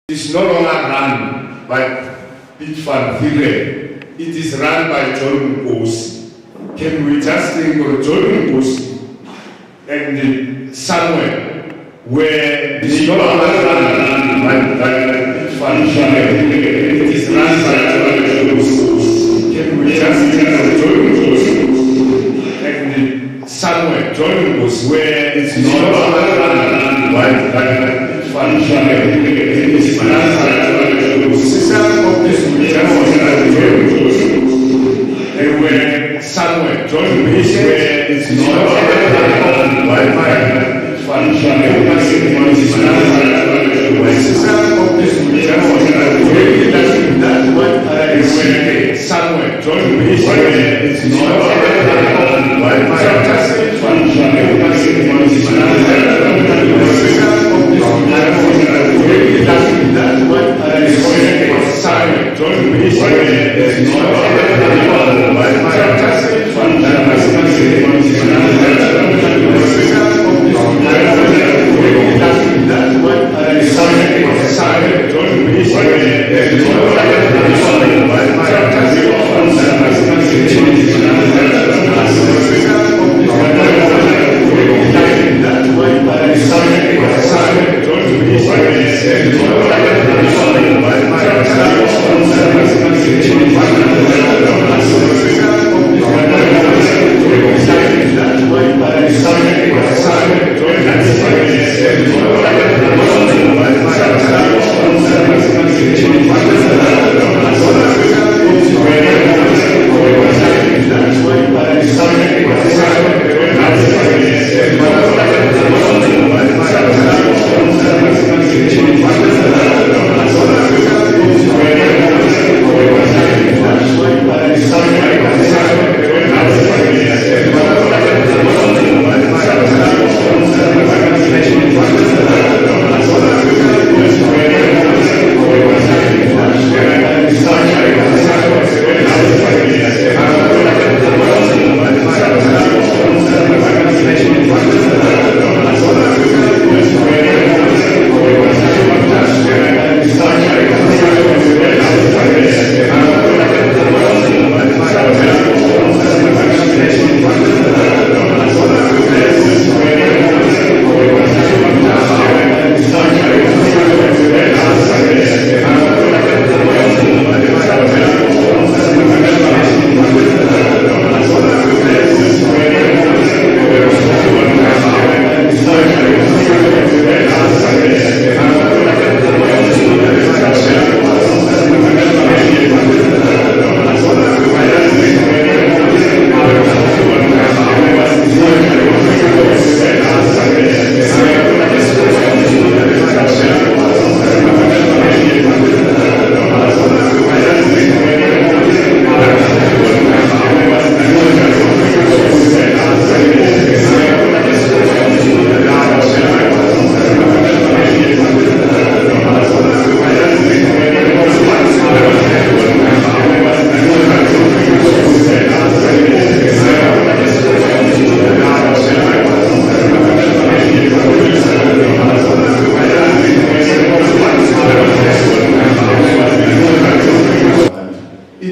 It's no longer run by Big Fan Theory. It is run by John Thokoza. Can we just think of John Thokoza and somewhere where it's no longer run by Big Fan Theory? It is run by John Thokoza. Can we just think of John Thokoza and somewhere John Thokoza where it's no longer run by Big Fan Theory? And where somewhere, John Base, where it's not somewhere, John Base, where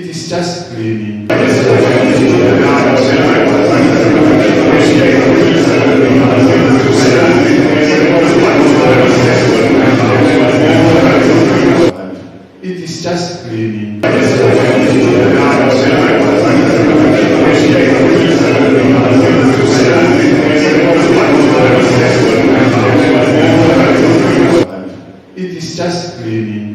it's just really it is just really it is just really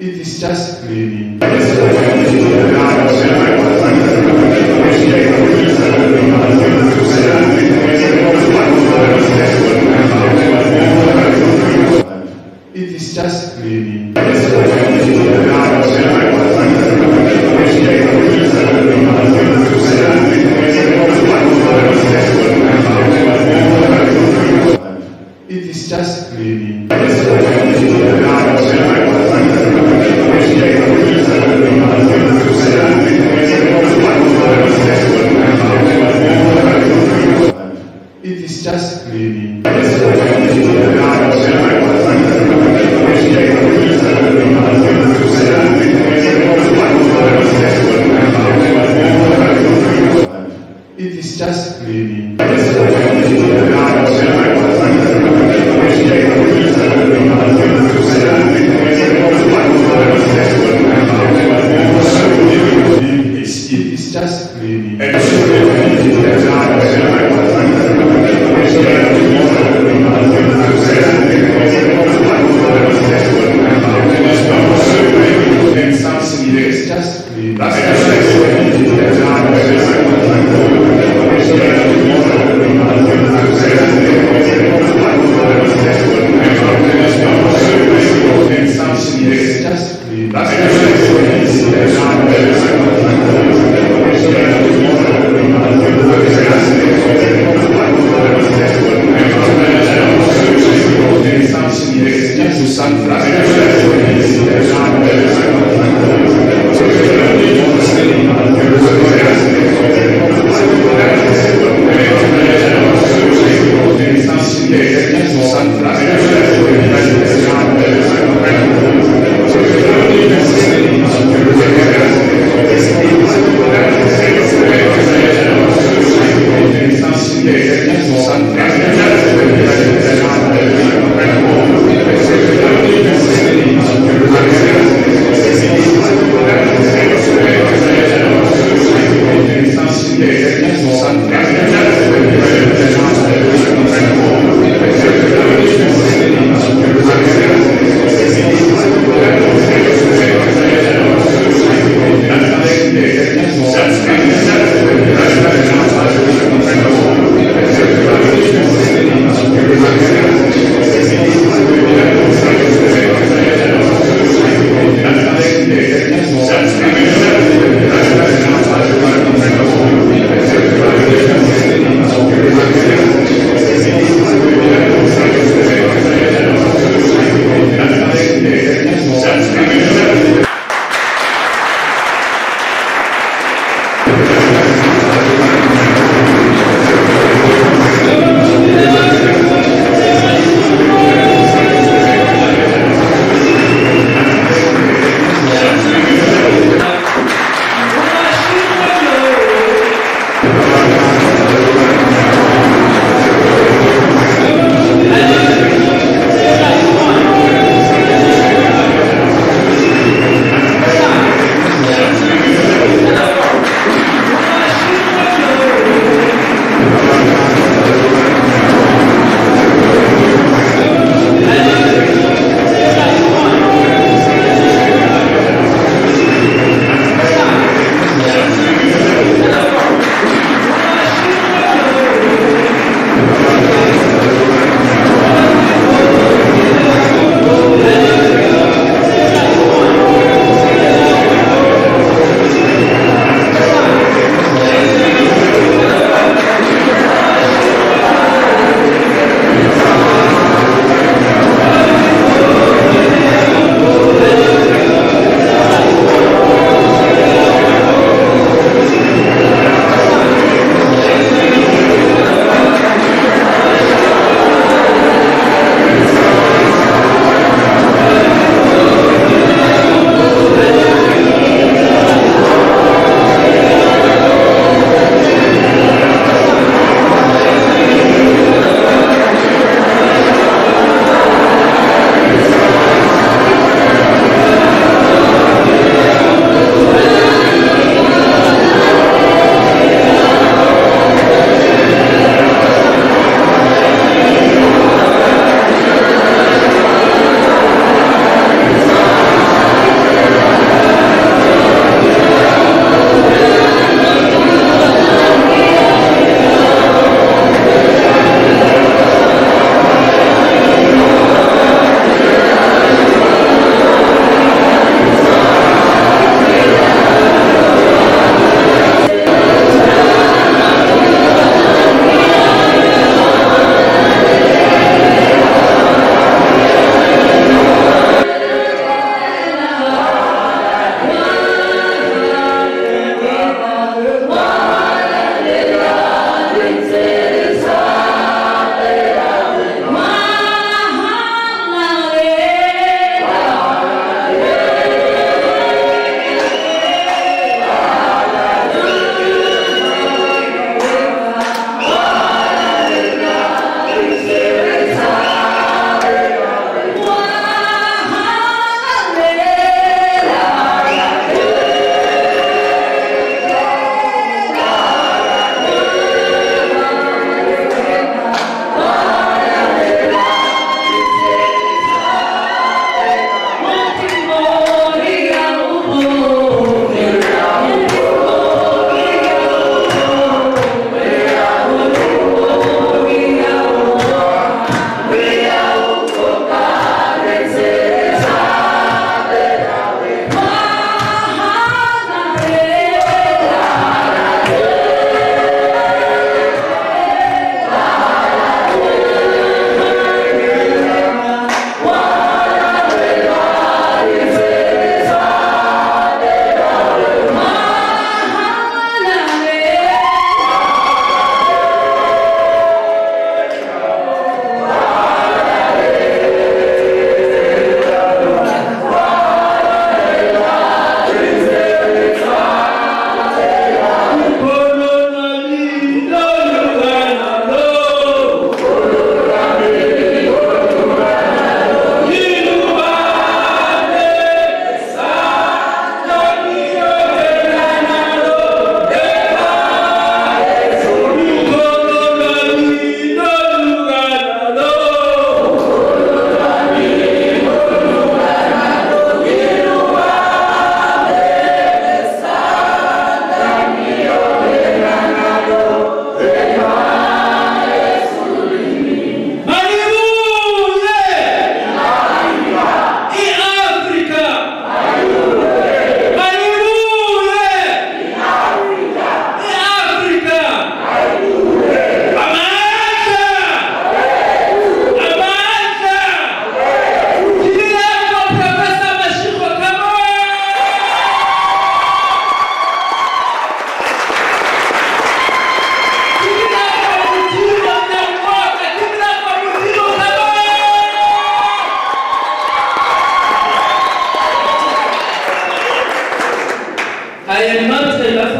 It is just cleaning. It is just cleaning. It is just cleaning. It is just cleaning. It is just cleaning. It is just cleaning.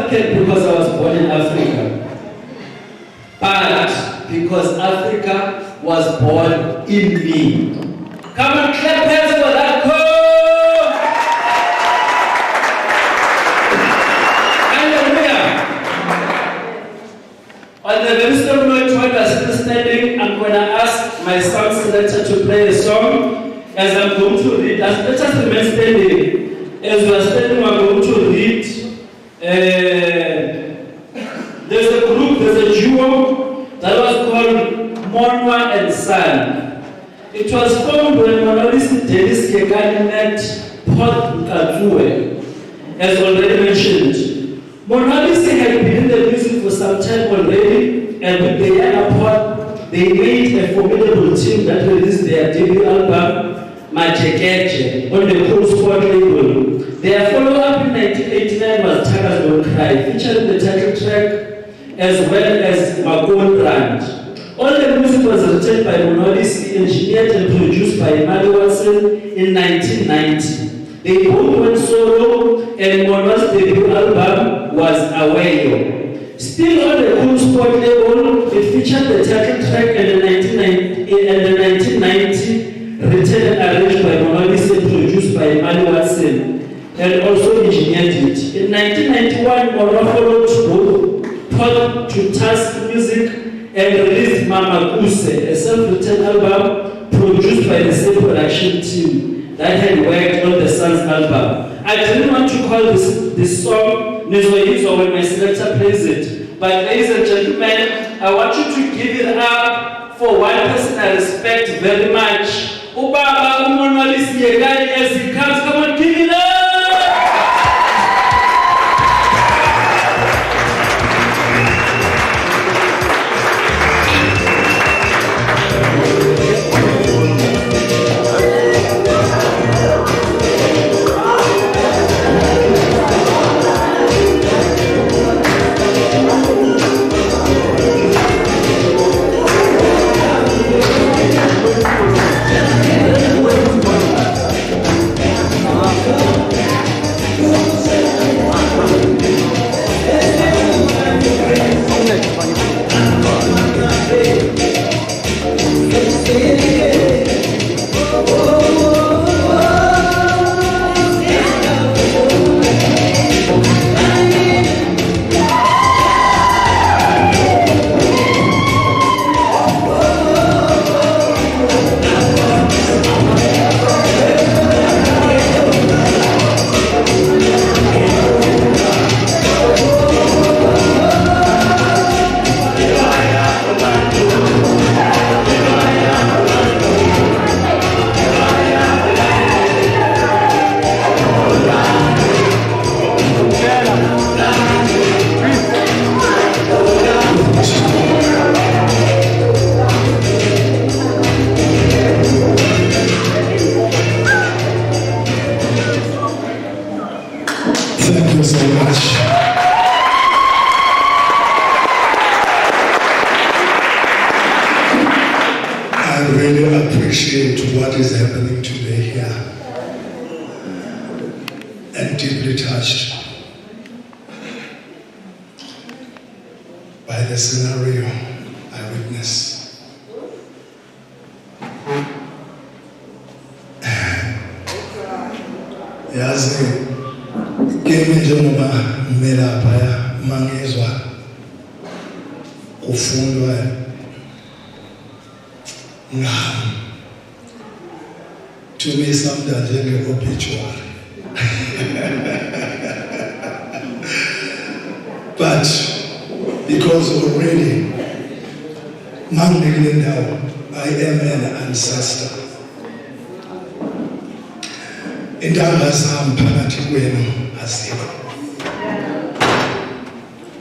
African because I was born in Africa, but because Africa was born in me. Come on, clap hands for that code! Hallelujah! On the very same note, while we are still standing, I'm going to ask my sound selector to play a song as I'm going to read. Let us remain standing. As we are standing, we're going to read. There's a group, there's a duo that was called Monwa and Son. It was formed when Monolisi Dennis Kekani met Paul Katsue, as already mentioned. Monolisi had been in the music for some time already, and with the younger Paul, they made a formidable team that released their debut album, Majekeje, on the Cool Sport label. Their follow-up in 1989 was Takas Don't Cry, featuring the title track as well as Magon Brand. All the music was written by Monolisi, engineered and produced by Mali Watson in 1990. They both went solo, and Mono's debut album was Awayo. Still on the Cool Sport label, it featured the title track and the 1990 written and arranged by Monolisi and produced by Mali Watson, and also engineered it. In 1991, Mono followed both Paul to Task Music and released Mama Kuse, a self-written album produced by the same production team that had worked on the Sun's album. I didn't want to call this song Nizoizo when my selector plays it, but ladies and gentlemen, I want you to give it up for one person I respect very much. Ubaba Monolisi Yekani as he comes. Come on, give it up! But because already, I am an ancestor. Indaba zami phakathi kwenu azikho.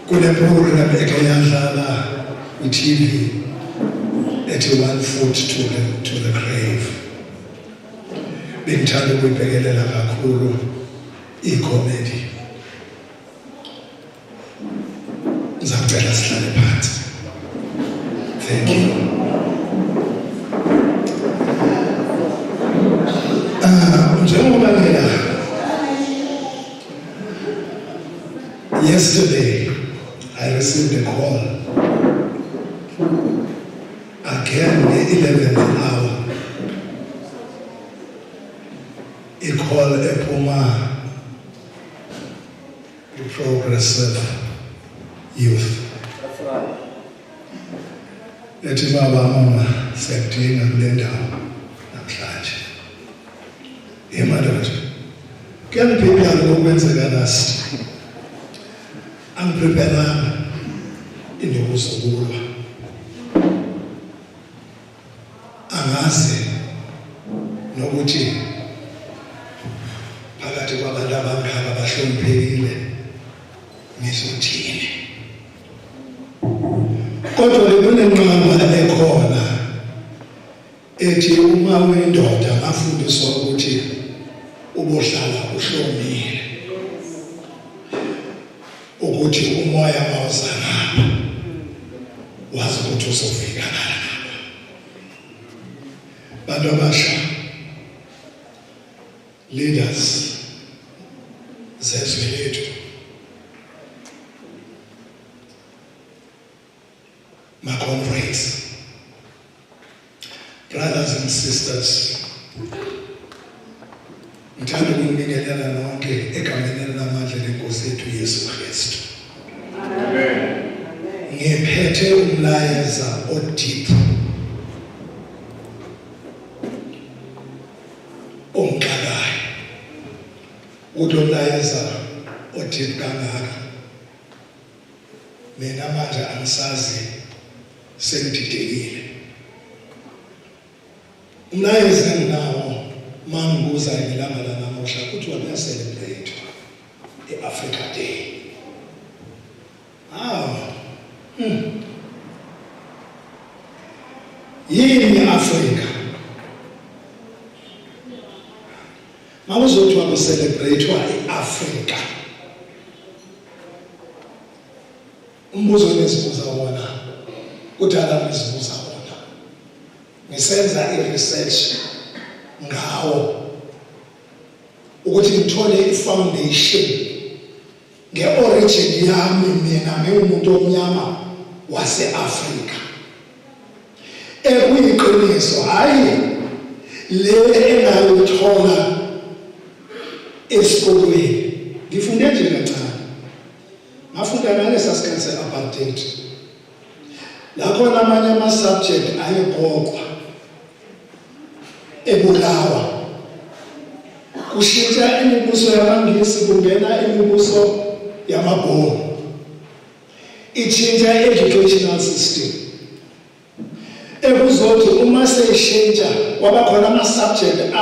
Kule program ekayadlala TV ethi 1 foot to the grave. Bengithanda ukuyibhekelela kakhulu i-comedy. Ngizacela sihlale phansi. Thank you. Njengoba Yesterday, I received a call. Again, the 11th hour. A call a Puma, the progressive youth. That's right. Lethi baba mama siyadinga kule ndawo namhlanje. Emadoda. Kuyangiphila ngokwenzeka last. Angipreparanga indawo zokulwa. Angazi nokuthi phakathi kwabantu abangaka abahloniphekile ngizothini. Kodwa kunenqamba ekhona ethi uma uyindoda ngafundiswa ukuthi ubohlala uhlomile ukuthi umoya mawuza ngapha wazi ukuthi uzofika ngapha. Bantu abasha, leaders zezwe lethu, my comrades, brothers and sisters, ngithanda ukunikelela nonke egameni lamandla lenkosi yethu Yesu Kristu. Amen. Ngiphethe umlayeza odeep ongqalayo. Umlayeza odeep kangaka. Mina manje angisazi sengididekile. Umlayeza enginawo mangibuza ngelanga lanamuhla ukuthi wena celebrate i-Africa Day. Yini Afrika? Mawuzothiwa kucelebratewa i-Afrika. Umbuzo engizibuza wona, kudala ngizibuza wona. Ngisenza i-research ngawo ukuthi ngithole i-foundation nge-origin yami mina ngiwumuntu omnyama wase-Afrika. Ekuyiqiniso hayi le engayithola esikolweni. Ngifunde nje kancane. Ngafunda ngalesa sikhathi se-apartheid. Lakhona amanye ama-subject ayeqoqwa ebulawa. Kushintsha imibuso yamaNgisi kungena imibuso yamabhunu. Itshintsha educational system. Ekuzothi uma seyishintsha kwaba khona ama-subject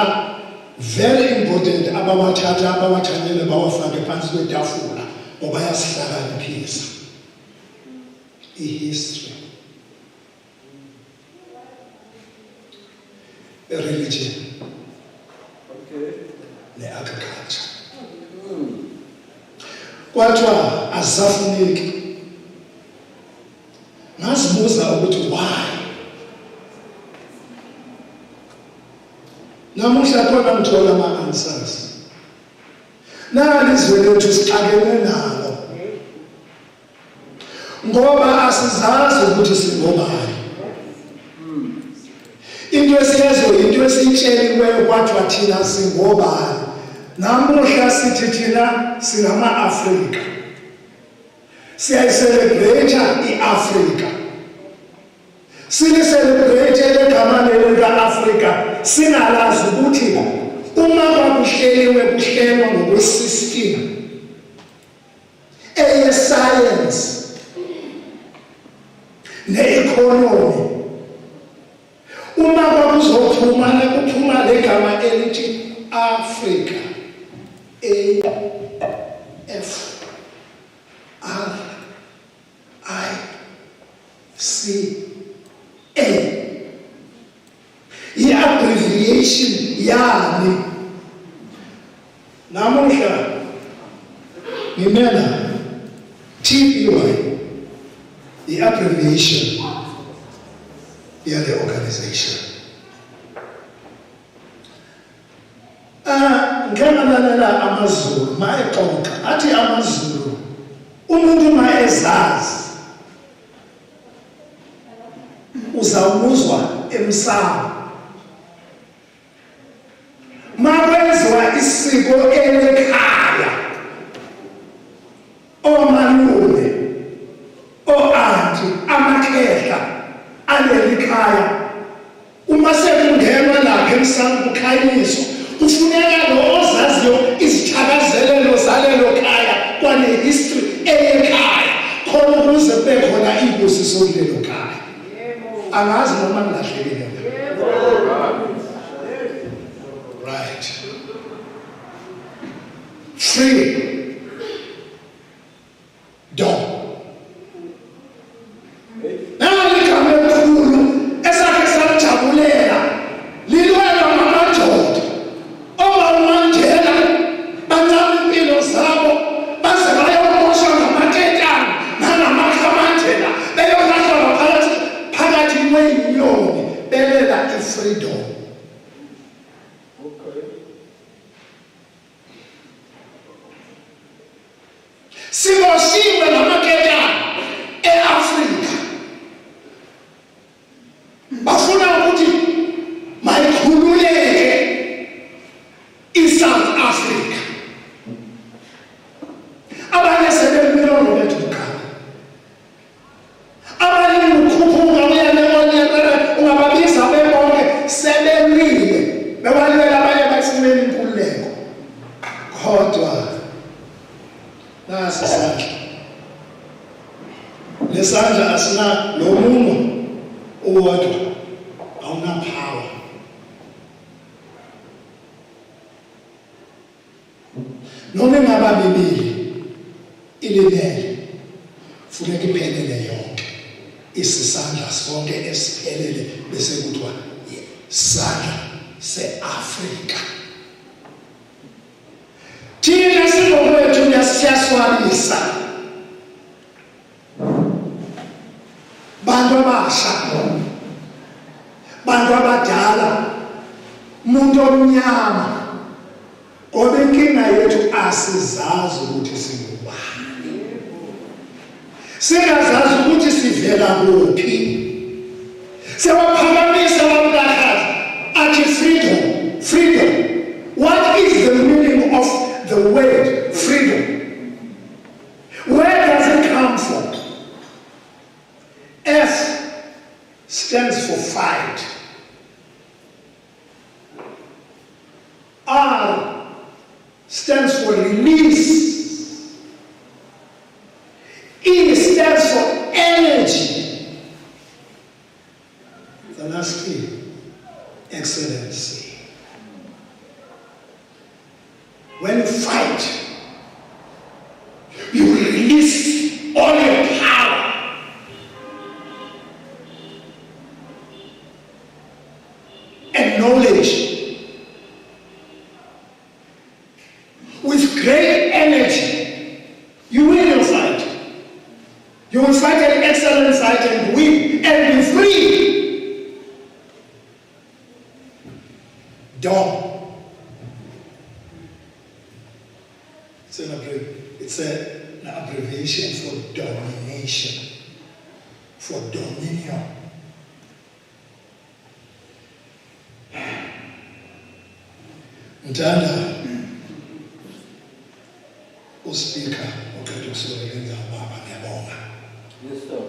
very important abawathathele bawafake phansi kwetafula ngoba yasihlakaniphisa. I-history, religion, ne-agriculture. Kwathiwa azisafuneki. Ngazibuza ukuthi why? Namuhla khona ngithola ama-answers. Nali izwe lethu sixakene nalo. Ngoba asizazi ukuthi singobani. Into esiyaziyo into esiyitsheliweyo kwathiwa thina singobani. Namuhla sithi thina singama-Afrika. Siyayicelebrate i-Afrika. Silicelebrate legama lika-Afrika singalazi ukuthi uma kwakuhleliwe kuhlelwa ngokwe-system eye-science ne-economy. Uma kwakuzophuma kuphuma legama elithi Africa, A-F-R-I-C-A. I-abbreviation yani. Namuhla ngimena TPY, i-abbreviation yale organization. Ngiyalalela amaZulu, maexoxa athi amaZulu umuntu uma ezazi uzawumuzwa emsamo. Makwenziwa isiko elekhaya, omalume, o-anti, amakhehla aleli khaya, uma sekungenwa lapha emsamo kukhanyiswa, kufuneka lo ozaziyo izithakazelelo zalelo khaya kwane-history eyekhaya khona ukuze kube khona imbusiso kulelo khaya. Angazi noma ngilahlekile. Right. Free. Dom. Naligama elikhulu esakhe sajabulela lilwela ngamadoda omawumanjela bancama impilo zabo baze bayomosha ngamatetane nangamakhamandela beyolahlwa phakathi kwenyoni belela i-freedom. Siboshiwe namaketane e-Afrika bafuna ukuthi mayikhululeke i-South Africa. Abanye sebemilongo bethu bukhali, abanye ukhuphuka uyalemonye ungababiza bebonke sebemile bewalela abanye bayisimeni inkululeko. Kodwa nasi isandla, lesandla asina nomunwe owodwa, awunapower. Noma ingaba mibili ilimele, funeka iphelele yonke. Isisandla sonke esiphelele bese kuthiwa isandla se-Afrika. Thina singokwethu siyaswabisa bantu abasha, bantu abadala, umuntu omnyama, ngoba inkinga yethu asizazi ukuthi singubani, singazazi ukuthi sivela kuphi. Sewaphakamisa abamhlakazi athi freedom, freedom. What is the meaning of the word freedom? Where does it come from? F stands for fight. R stands for release. E stands for energy. The last E, excellency. When you fight, you release all your power. And knowledge. With great energy, you win your fight. You will fight an excellent fight and win and be free. Dom. It's an abbreviation for domination, for dominion. Mtanda uSpeaker okuzosebenza baba ngiyabonga. Yes, sir.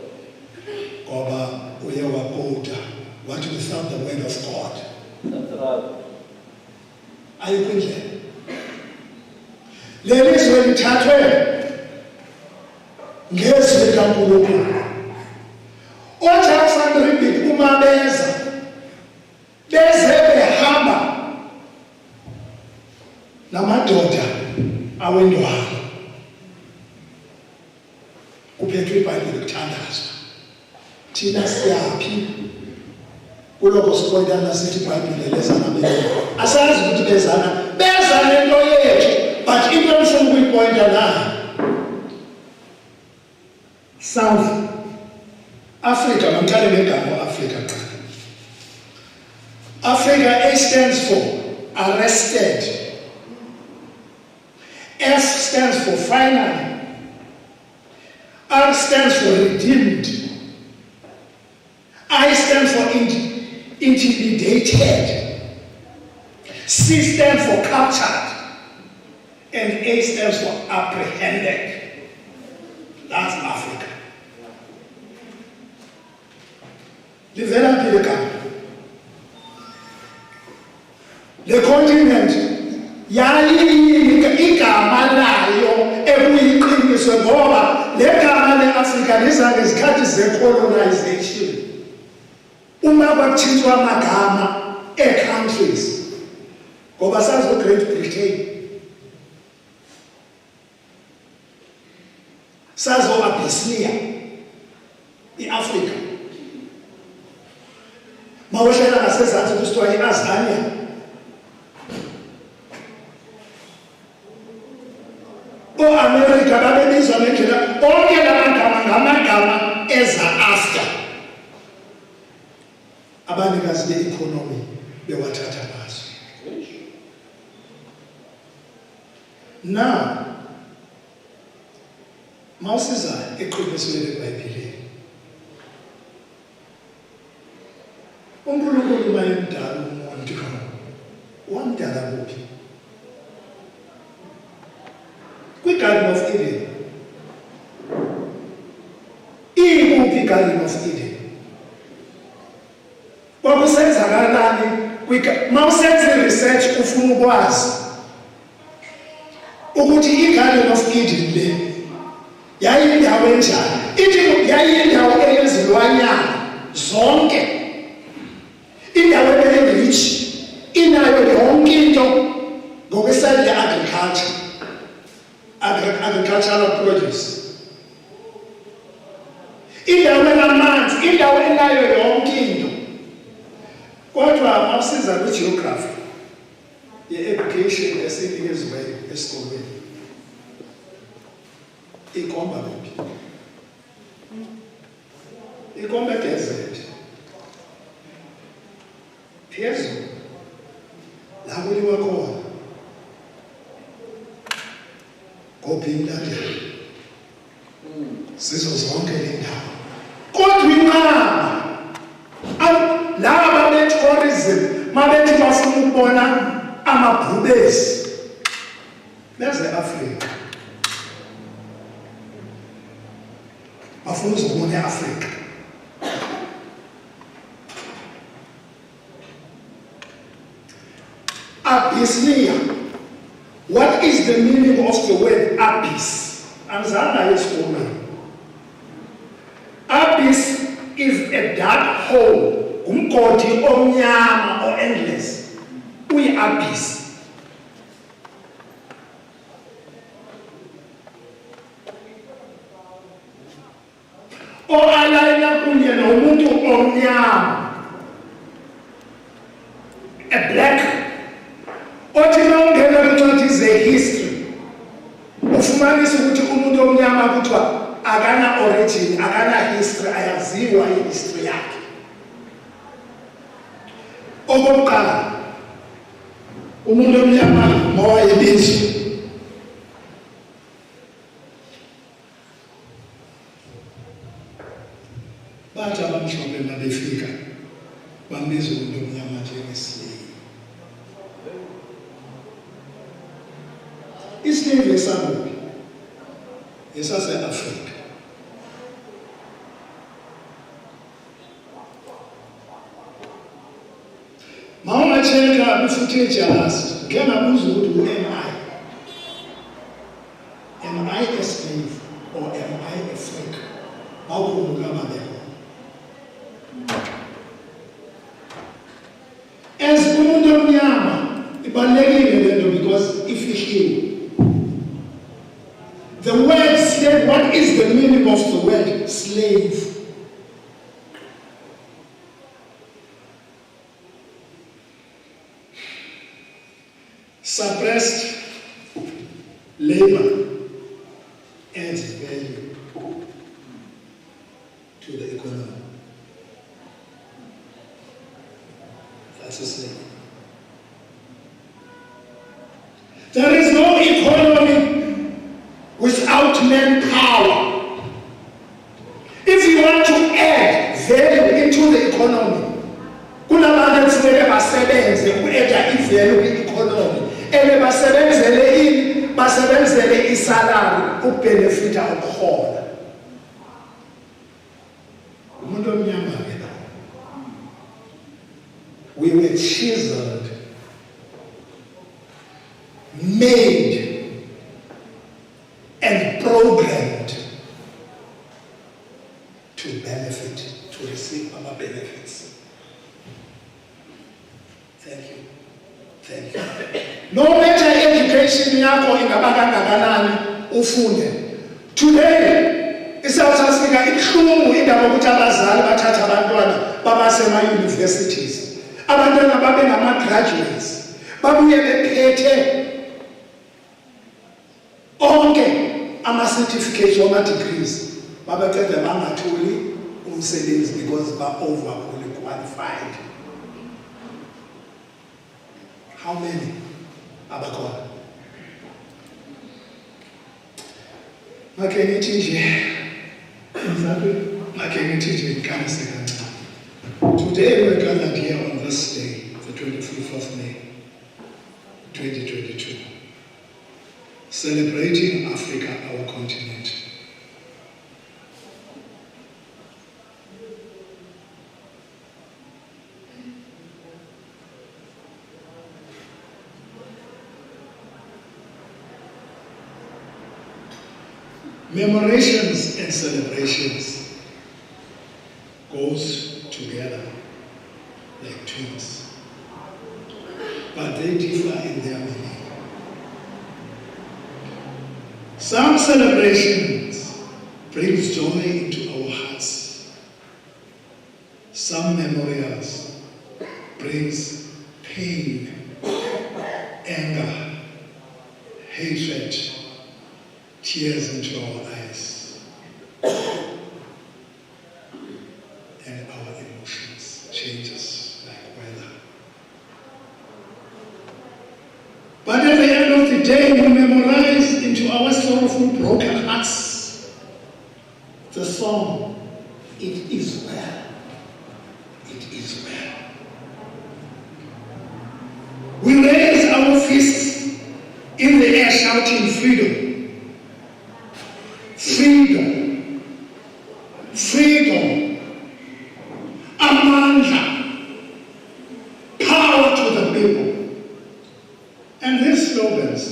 Ngoba uye waqoda wathi without the word of God. That's right. Ayikho lelizwe lithathwe ngezwi likaNkulunkulu. Othafana ribit uma beze behamba namadoda awendwana. Kuphethwe iBhayibheli kuthandazwa. Thina siyaphi? Kuloko sipointana sithi iBhayibheli lezana beza. Asazi ukuthi beza lento yethu. But even from we point out, South Africa, Africa. Africa, A stands for arrested. F stands for final. R stands for redeemed. I stands for intimidated. C stands for captured. And A stands for apprehended. That's Africa. Livela Pileka. The continent igama layo ekuyiqiniswe ngoba legama le-Afrika liza ngezikhathi ze-colonization. Uma kwathinthwa amagama e-countries ngoba sazi u-Great Britain, sazi u-Abyssinia, i-Afrika. Mawehlela ngasezantsi kusithiwa i-Azania. O-America babebizwa ngendlela onke lamagama ngamagama eza after abanikazi be-economy bewathatha bazo. Now mawusiza eqiniselweni eBhayibhelini, uNkulunkulu mayemdala umuntu wamdala kuphi? Kwi-Garden of Eden. Ikuphi i-Garden of Eden? Kwakusenzakalani? Mawusenza research ufuna ukwazi ukuthi i-Garden of Eden le yayindawo enjani? Ithi yayindawo eyezilwanyana zonke, indawo enenrich, inayo yonke into ngokwesayidi agricultural produce. Indawo enamanzi, indawo enayo yonke into. Kodwa mawusiza kwi-geography ye-education esinikezweyo esikolweni, ikomba kuphi? Ikomba desert. Phezulu la kuliwa khona ngophindalela sizo zonke le ndawo. Kodwa inqaba laba be-tourism mabethi bafuna ukubona amabhubesi beze Afrika, bafuna ukuzobona e-Afrika. Abyssinia. What is the meaning of the word abyss? Anzana yesikhona. Abyss is a dark hole. Umgodi omnyama or endless. Uyi-abyss. O-alayina kunye nomuntu omnyama. A black. Othi mawungena kwincwadi ze-history ufumanisa ukuthi umuntu omnyama kuthiwa akana origin, akana history, ayaziwa i-history yakhe. Okokuqala, umuntu omnyama mawayebizwa bathi abamhlophe mabefika bambiza umuntu omnyama njengesileyi. Isileve esakuphi? Esase-Afrika. Mawungacheka kwi-footage yalast, ngeke ngabuza ukuthi who am I a slave or am I a freak? Mawukhumbula babekho. As umuntu omnyama ibalulekile lento because ifihliwe. The word slave, what is the meaning of the word slave? Suppressed labor adds value to the economy. That's a slave. There is no economy without manpower. usele isalari ubenefita ukuhola. Umuntu omnyama ke la. We were chiseled, made, and programmed to benefit, to receive our benefits. Thank you. Thank you. No matter education yakho ingaba kangakanani ufunde. Today, iSouth Africa ibuhlungu indaba ukuthi abazali bathatha abantwana babase ema-universities. Abantwana babe ngama-graduates. Babuye bephethe onke ama-certificates wama-degrees. Babaqeda bangatholi umsebenzi because ba-overly qualified. How many? Abakhona. Make ngithi nje ngikhamise kancane. Today we're gathered here on this day, the 25th of May, 2022, celebrating Africa, our continent. Commemorations and celebrations goes together like twins, but they differ in their meaning. Some celebrations brings joy into our hearts. Some memorials brings pain, anger, hatred, tears into our eyes, and our emotions changes like weather. But at the end of the day, we memorize into our sorrowful, broken hearts the song, "It is well, it is well." We raise our fists in the air shouting freedom. Freedom, freedom, amandla, power to the people. And these slogans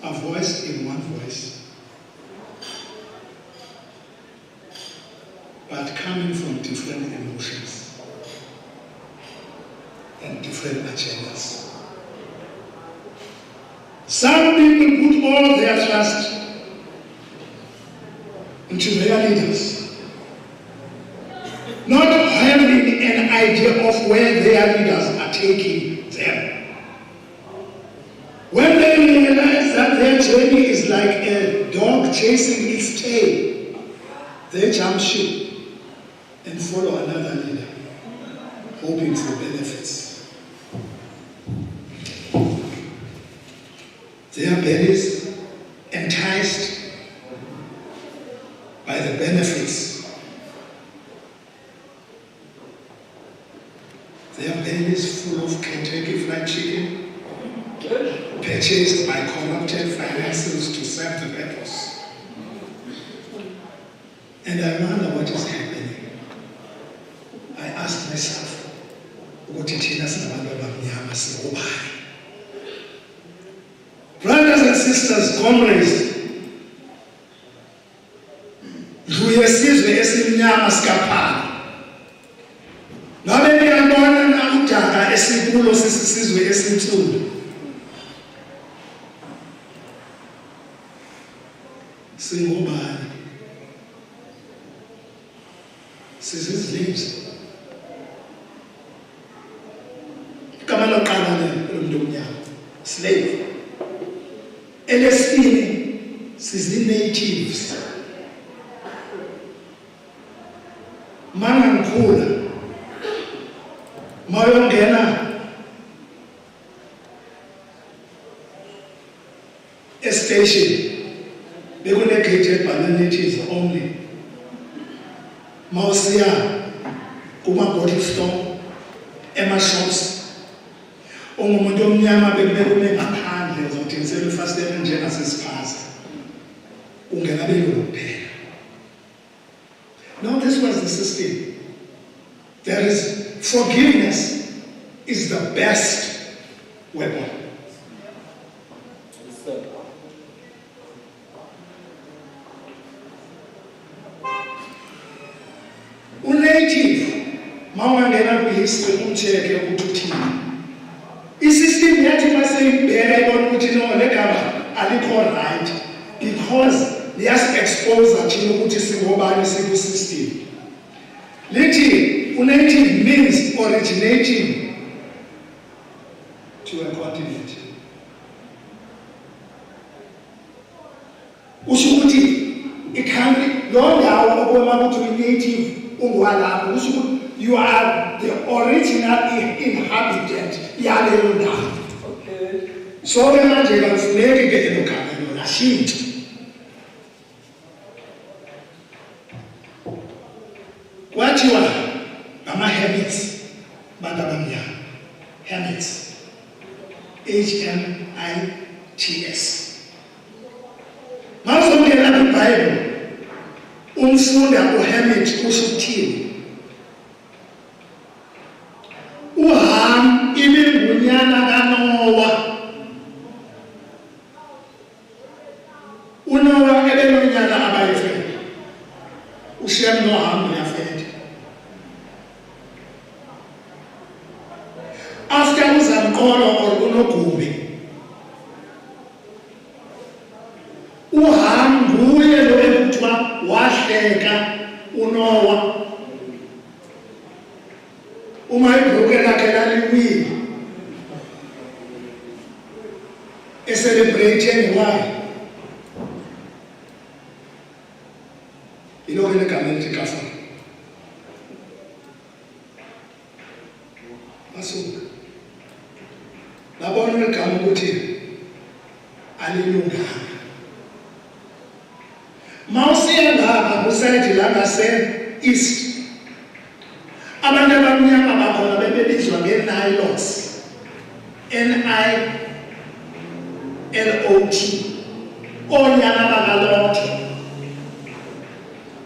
are voiced in one voice, but coming from different emotions and different agendas. Some people put all their trust into their leaders, not having an idea of where their leaders are taking them. When they realize that their journey is like a dog chasing its tail, they jump ship and follow another leader, hoping for benefits. Their bellies enticed by the benefits. Their bellies full of Kentucky Fried Chicken, purchased by corrupted finances to serve the purpose. And I wonder what is happening. I ask myself, brothers and sisters, comrades, Yesizwe esimnyama sikaphana. Ngabe niyabona na udaka esikulo sisizwe esinsundu. Singobani. Sizizleaves. Igama lokuqala lomuntu omnyama, slave. Elesibili sizi-natives. Mana ngikhula mayongena estation bekune-gate ebhalwe natives only. Mawusiya kuma-bottle store, ema-shops, ungumuntu omnyama bekune ngaphandle uzothengisela ifastela njengasesiphaza. ungenabelungu kuphela. Now this was the system. There is forgiveness is the best weapon. Unative mawangena kwihistory umcheke ukuthi uthini. Isystem yathi maseyibheka ibona ukuthi no legama alikho right because liyasi-expose thina ukuthi singobani siku-system. Lithi unative means originating to a continent. Usho ukuthi i-country lo ndawo okuma ukuthi uyi-native ungwalapho usho ukuthi you are the original inhabitant yaleyo ndawo. Okay. So ke manje kakufuneki ke elo gama lona shintshe. Kwathiwa ama-hermits bantu abamnyama, hermits, HMITS. Mawuzongena kwiBhayibheli umfunda uhermit usho ukuthini. uHam ibingunyana kaNowa. uNowa ebenonyana abayi-12. uShem noHam yafeta. After uzamqolo or unogumbi, uHam nguye lo ekuthiwa wahleka uNowa uma ibhruke lakhe laliwile eselebrate why ilokho legama elithi kafara. Masuka labona igama ukuthi alilunganga. Mawusiya ngapha kusayidi la ngase-east, abantu abamnyama bakhona bebebizwa nge-Nilots, NILOT, onyana bakalothe.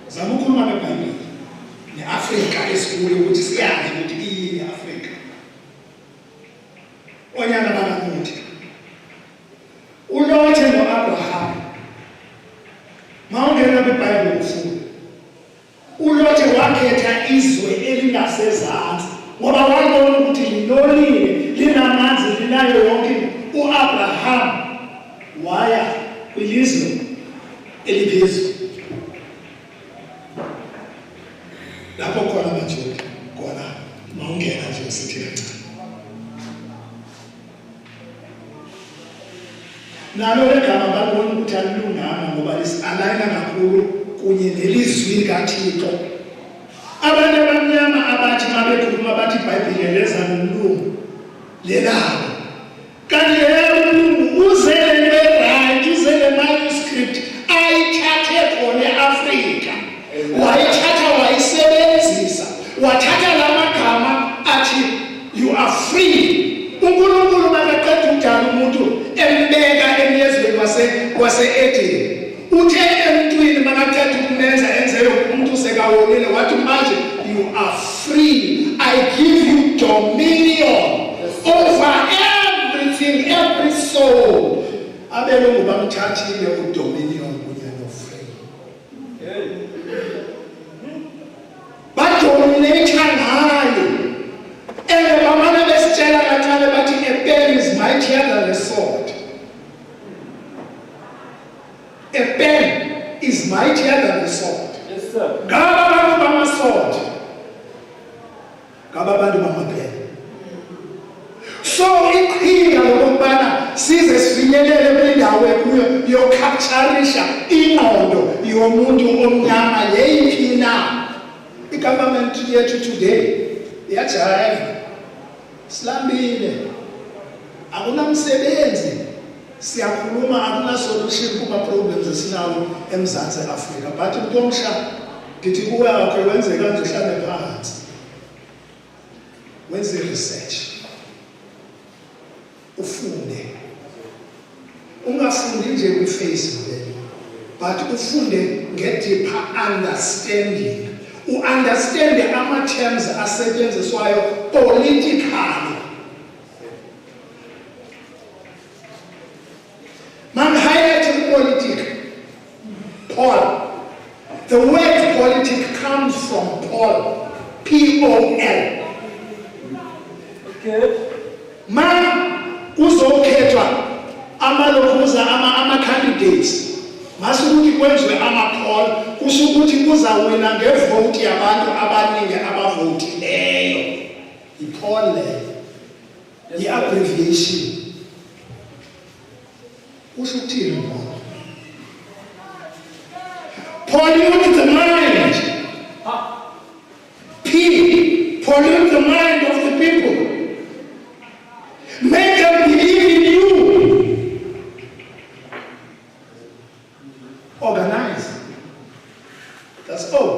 Zama ukhuluma ngeBhayibheli ne-Afrika esikuyo ukuthi siyazi ukuthi iyini i-Afrika. Onyana bakalothe. uLothe no-Abraham mawungena kwiBhayibheli ufunda uLothe wakhetha izwe elingasezantsi ngoba wabona ukuthi linonile, linamanzi, linayo yonke. U-Abraham waya kwilizwe eliphezulu lapho khona amaJuda khona mawungena nje usithi kancane. Nalo legama babona ukuthi alilunganga ngoba lisi-alayina kakhulu kunye nelizwi likaThixo. Abantu abamnyama abathi mabekhuluma bathi iBhayibheli leza nomlungu lelabo, kanti yena umlungu uzele ne-right, uzele manuscript ayithathe khona e-Afrika, wayithatha wayisebenzisa, wathatha la magama athi you are free. uNkulunkulu makaqeda ukudala umuntu embeka emyezweni wase-Edeni, uthe emntwini makaqeda ukumenza enze umuntu sekawonile wathi manje you are free, I give you dominion over everything, every soul. Abelungu bamthathile udominion kunye no-free. Badominate ngayo. Bamane besitshela kancane bathi a pen is mightier than a sword. A pen is mightier than a sword. Yes, sir. Ngaba abantu bama-sword, ngaba abantu bama-pen. So iqhinga lokubana size sifinyelele kwindawo ekuyo yokapturisha ingqondo yomuntu omnyama yeyiphi na. I-government yethu today iyajayiva, silambile, akunamsebenzi, siyakhuluma, akuna-solution kuma-problems esinawo eMzantsi Afrika. But Ntomsha ndithi kuwe akhe wenze kanje, uhlale phansi wenze research, ufunde, ungafundi nje kwi-Facebook, but ufunde nge-deeper understanding. U-understande ama-terms asetyenziswayo politically. Man-highlighting politic. Paul. The word politic comes from Paul. P-O-L. Okay. Kuzokhethwa ama-candidates. Masukuthi kwenziwe ama-poll, kusho ukuthi kuzawina ngevote yabantu abaningi abavotileyo. I-poll leyo. I-abbreviation. Kusho ukuthini Paul? Pollute the mind. P. Pollute the mind of the people. Make them believe in you. Organize. That's all.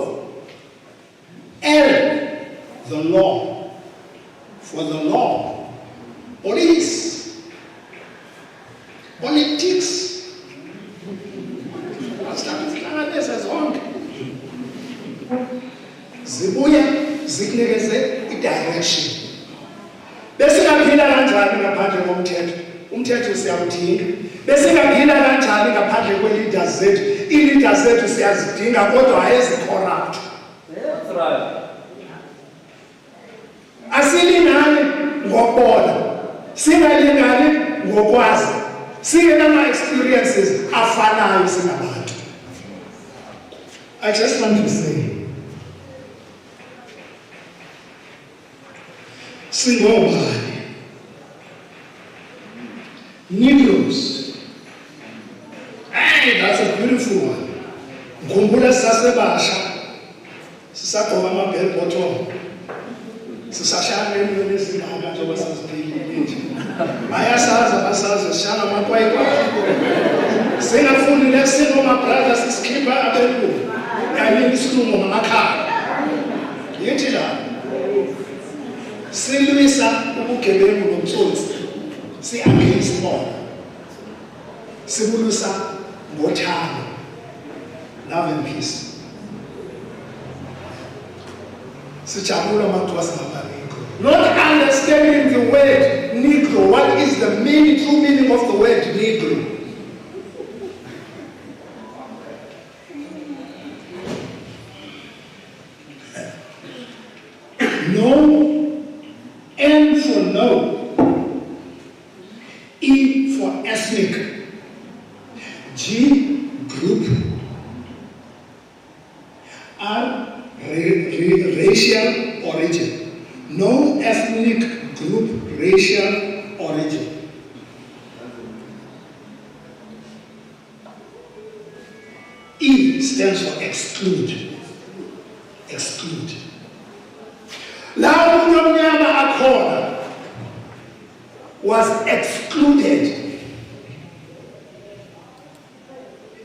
L. The law. For the law. Police. Politics. Zibuya zikunikeze i-direction. Besingaphila kanjani ngaphandle komthetho? Umthetho siyawudinga. Besingaphila kanjani ngaphandle kwe-leaders zethu? I-leaders zethu siyazidinga kodwa ayezicorrupt. That's right. Asilingani ngokubona, singalingani ngokwazi, singenama-experiences afanayo singabantu. I just want to say, singobani, Negroes. Hey, that's a beautiful one. Ngikhumbula sisasebasha, sisagqoka ama-bell bottom, sisashaya ngenyoni ezingaka njengoba saziphilile nje. Bayasazi abasazi, sishaya amakwayikwayi. Singafundile singoma-brother sisikhipha abelungu. Kanye isilungu ngamakhaya. Yithi la. Silwisa ubugebengu nomtsotsi. Si-against bona. Sibulisa ngothando. Love and peace. Sijabula makuthiwa singama-Negro. Not understanding the word Negro. What is the true meaning of the word Negro? No, N for no, E for ethnic, G group, R racial origin. No ethnic group, racial origin. E stands for exclude. Exclude. La umuntu omnyama akhona was excluded,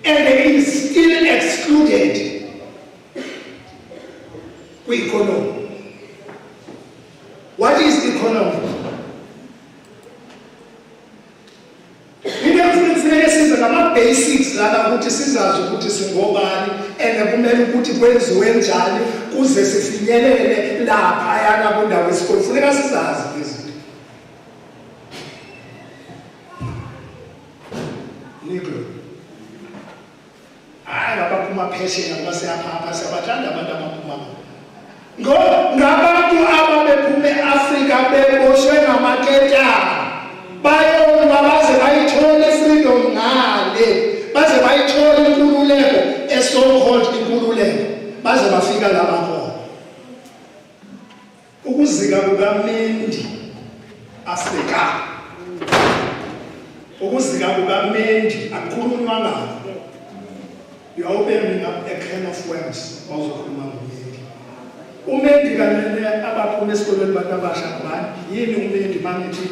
and he is still excluded kwi-economy. What is economy? Kufuneka size ngama-basics lana ukuthi sizazi ukuthi singobani and kumele ukuthi kwenziwe njani kuze sifinyelele laphayana kundawo esikole. Kufuneka sizazi izinto. Negro. Hayi ngabaphuma phesheya ngoba siyaphapha siyabathanda abantu abaphuma. Ngabantu ababephume e-Afrika beboshwe ngamaketana. Bayona baze bayithole freedom ngale, baze bayithole inkululeko, so-called inkululeko, baze bafika la bakhona. Ukuzika kukaMendi Afrika, ukuzika kukaMendi akukhulunywa ngakho. You are opening up a can of worms ozokhuluma ngoMendi. uMendi kanene abaphume esikolweni bantu abasha ngubani? Yini uMendi manithi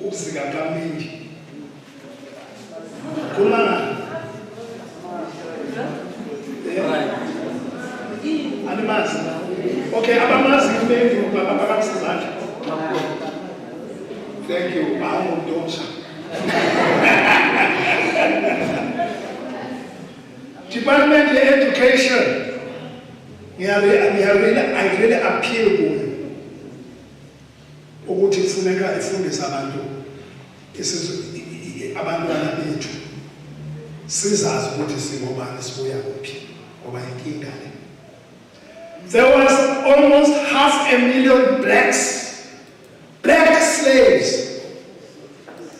ukuzika kaMendi? Kulana. Animazi. Okay, abamazi uMendi babababisizandla. Thank you. Department of Education, I really appeal kuyo ukuthi kufuneka ifundise abantwana bethu sizazi ukuthi singobani sibuya kuphi ngoba inkinga le. There was almost 500,000 black slaves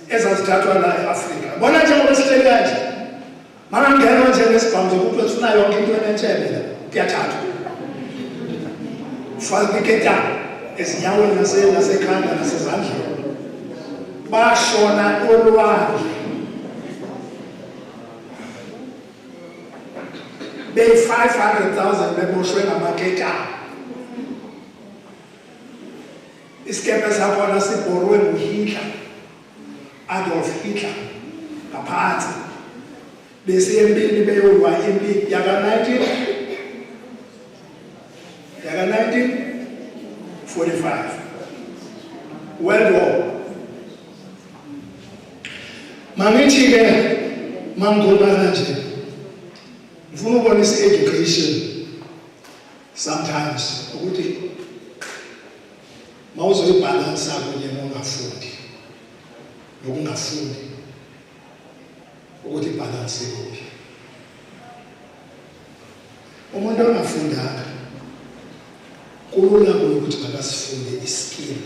ezazithathwa la eAfrika. Bona njengoba sihleli kanje, makangena nje nesibhamu zokuthi ufuna yonke into enentshebe la, kuyathathwa. Faka iketana ezinyaweni nasekhanda nasezandleni. Bashona olwandle. They 500,000 beboshwe ngamaketana. Isikebhe sakhona sibhorwe nguHitler, Adolf Hitler, ngaphansi. Bese empini beyolwa impi yaka 1945. World War. Mangithi ke mangona kanje. Ngifuna ukubonisa education sometimes ukuthi mawuzoyibalance kunye nokungafundi nokungafundi ukuthi balance kuphi. Umuntu ongafundanga kulula ukuthi makasifunde iskill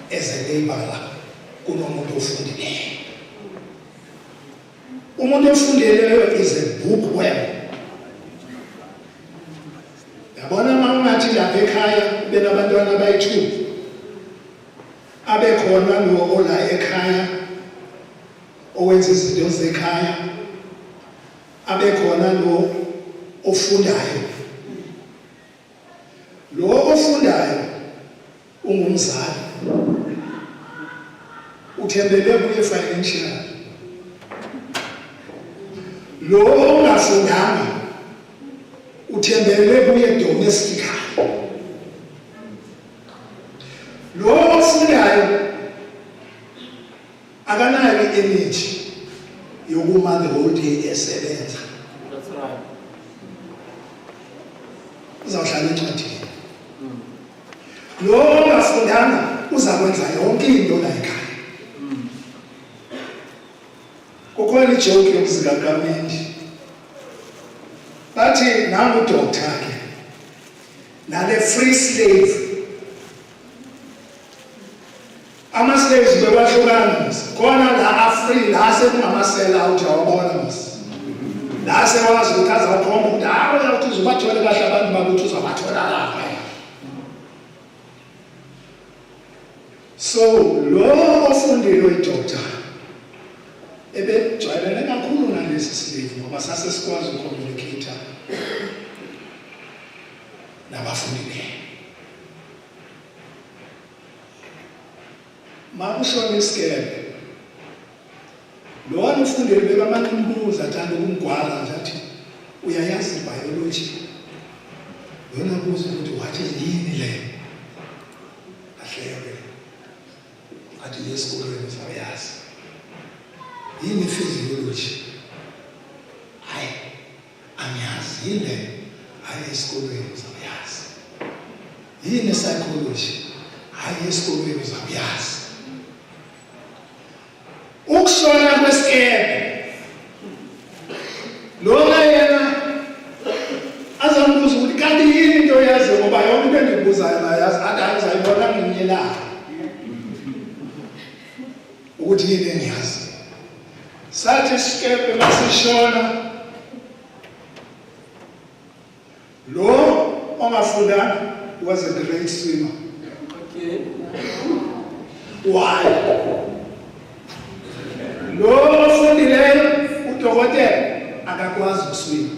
ezelebala kunomuntu ofundileyo. Umuntu ofundileyo is a bookworm. Yabona mangathi lapha ekhaya benabantwana abayi2 abekhona lo ola ekhaya owenza izinto zekhaya, abekhona lo ofundayo. Lo ofundayo ungumzali uthembele kuye financial. Lo ongafundanga uthembele kuye domestic. Lo ofundayo akanayo energy yokuma the whole day esebenza. That's right. Uzawuhlala encwadini. Lo ongafundanga uzakwenza yonke into la ekhaya. Kukhona ijoke yomzikakamende. Bathi nangu doctor ke nale free slave. Ama-slaves bebahlukana khona la free la sekungama-sell out awabona mas. La sewazi ukuthi azakhomba ukuthi hayi uyawuthi uzobathola kahle abantu bakuthi uzabathola lapha. So lo ofundile uyidoctor ebejwayelene kakhulu nalesi slave ngoba sase sikwazi ucommunicate nabafundileyo. Makushona isikebe lo wafundile bebamanimbuza athanda ukumgwala nje athi uyayazi biology. Yona kuze ukuthi wathi yini le ahleke athi yesikolweni sayazi yini physiology. Hayi angiyazi yini hayi esikolweni sayazi yini psychology hayi esikolweni sayazi. Ukushona kwesikebe lo yena azambuza ukuthi kanti yini into yazi ngoba yonke into endibuzayo nayazi athi ayibona nginyela ukuthi yini engiyazi. Sathi isikebe masishona lo ongafundanga was a great swimmer. Okay. Why? Lo ofundileyo udokotela akakwazi ukuswima.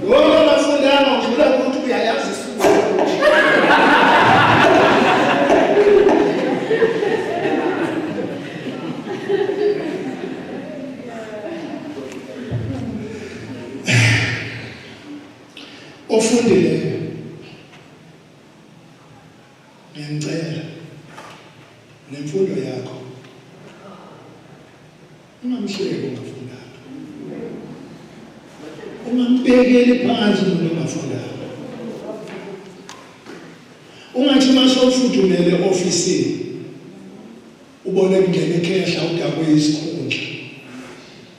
Lo ongafundanga ujula ukuthi uyayazi ofundileyo ngiyacela nemfundo yakho ungamhleki ongafundanga, ungambekeli phansi umuntu ongafundanga. Ungathi masofudumele ofisini ubone kungena ikhehla udakwe isikhundla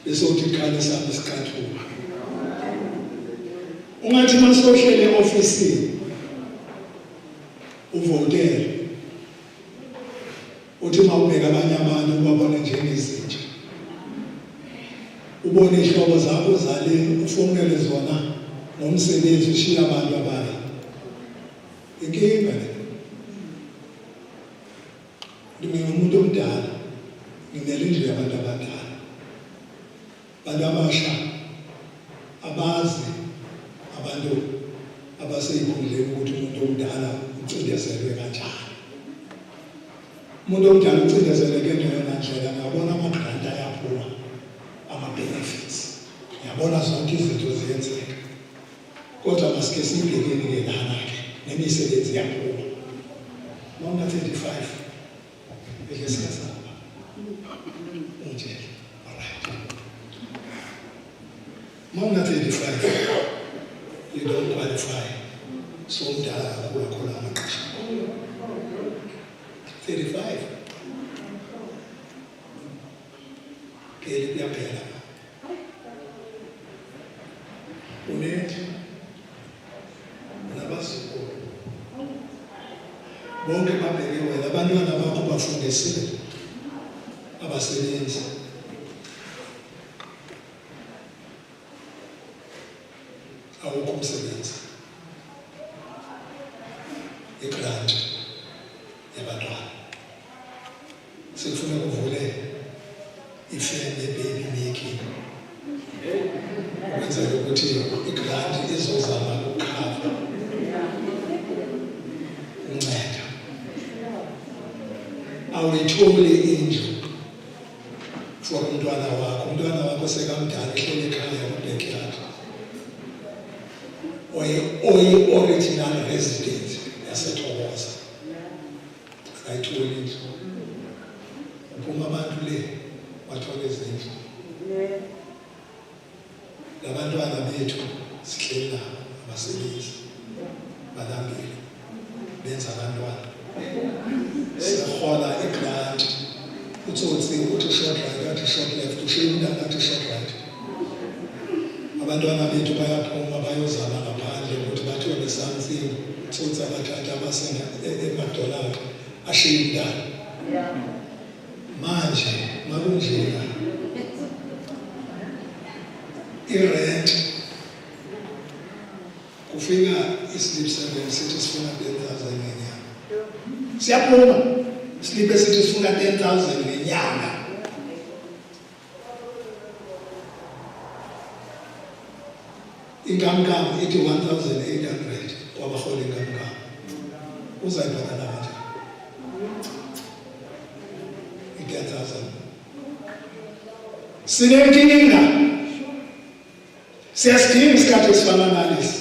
bese uthi qala sami isikhathuka. Ungathi masohlele ofisini uvotele uthi mawubeka abanye abantu ubabone njengezinja, ubone ihlobo zakho zaleni ufonele zona nomsebenzi ushiya abantu abanye. Inkinga le. Ngingumuntu omdala, nginelindle abantu abadala, abantu abasha abazi abantu abaseyinkhundleni ukuthi umuntu omdala ucindezelwe kanjani. Umuntu omdala ucindezeleke ngeyona ndlela, ngiyabona ama-grant ayaphuma, ama-benefits, ngiyabona zonke izinto ziyenzeka, kodwa masike siyibhekeni-ke lana-ke nemisebenzi yaphuma. Uma 35 beke siyazama unjela, alright. Uma 35 you don't qualify, so umdala kakhulu akhona amaqesha 35 phela kuyaphela. Unethi nabazukulu bonke babheke wena, abantwana bakho bafundisile, abasebenzi. Awukho umsebenzi, igrant yabantwana. Sekufuna kuvule ifem ye-baby making ukwenzela ukuthi igrant izozama ukukhava unceda. Awuyitholi indlu for umntwana wakho, umntwana wakho sekamdala ehleli ekhaya ku-backyard, oyi-original resident yaseThokoza akayitholi indlu. Uphuma abantu le wathola izindlu. Labantwana bethu sihleli nabo abasebenzi balambile benza abantwana, siyahola igrant. Utsotsi uthi short right, athi short left, ushayina athi short right. Abantwana bethu bayaphuma bayozama ngaphandle ukuthi bathiwe besamfini. Utsotsi abathatha abasenga eMcDonald ashayina. Manje makunjena i-rent kufika islip 7 sithi sifuna 10,000 ngenyanga. Siyaphuma slip esithi sifuna 10,000 ngenyanga. Inkamnkam ithi 1,800 kwabahola inkamnkam. Uzayibhadala kanjani? 10,000. Sinenkinga, siyasidinga isikhathi esifana nalesi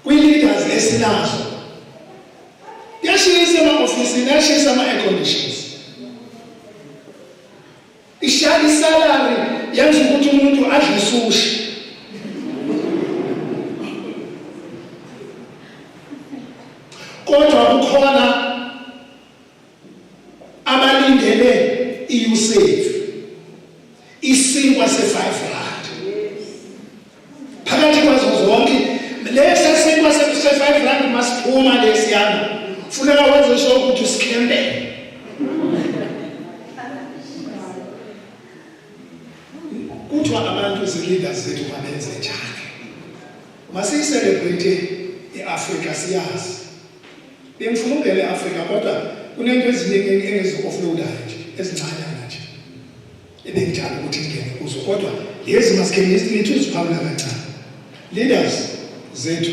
kwi-leaders esinazo. Yashisa ema-ofisini, yashisa ama-air conditions, ishaya isalari yenza ukuthi umuntu adle isushi. Kodwa kukhona abalindele i-usave isinkwa se-5 rand phakathi kwazo zonke. Lesi sinkwa se-5 rand masiphuma lesiyana, funeka wenze sure ukuthi usikhembele. Kuthiwa abantu zi-leaders zethu mabenze njani? Masiyicelebrate i-Afrika, siyazi bengifuna ungene e-Afrika, kodwa kunento eziningi engizi-offloadayo nje ezincanyana nje ebengithanda ukuthi ngingene kuzo, kodwa lezi masikhengithi uziphawula kancane. Leaders zethu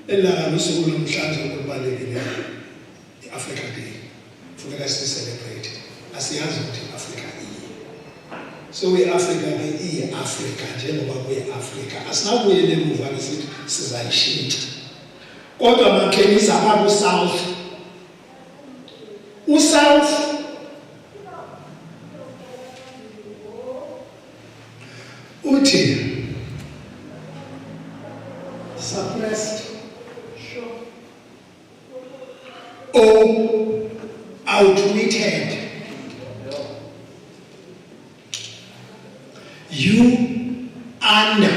elanga lusuku namhlanje olubalulekileyo, i-Africa Day, funeka sicelebrate. Asiyazi ukuthi i-Afrika iyi, so i-Afrika ke iyi-Afrika njengoba kuyi-Afrika. Asinabuyele emuva besithi sizayishintsha, kodwa makhengisa abo South. U-South uthi suppressed or outwitted. You under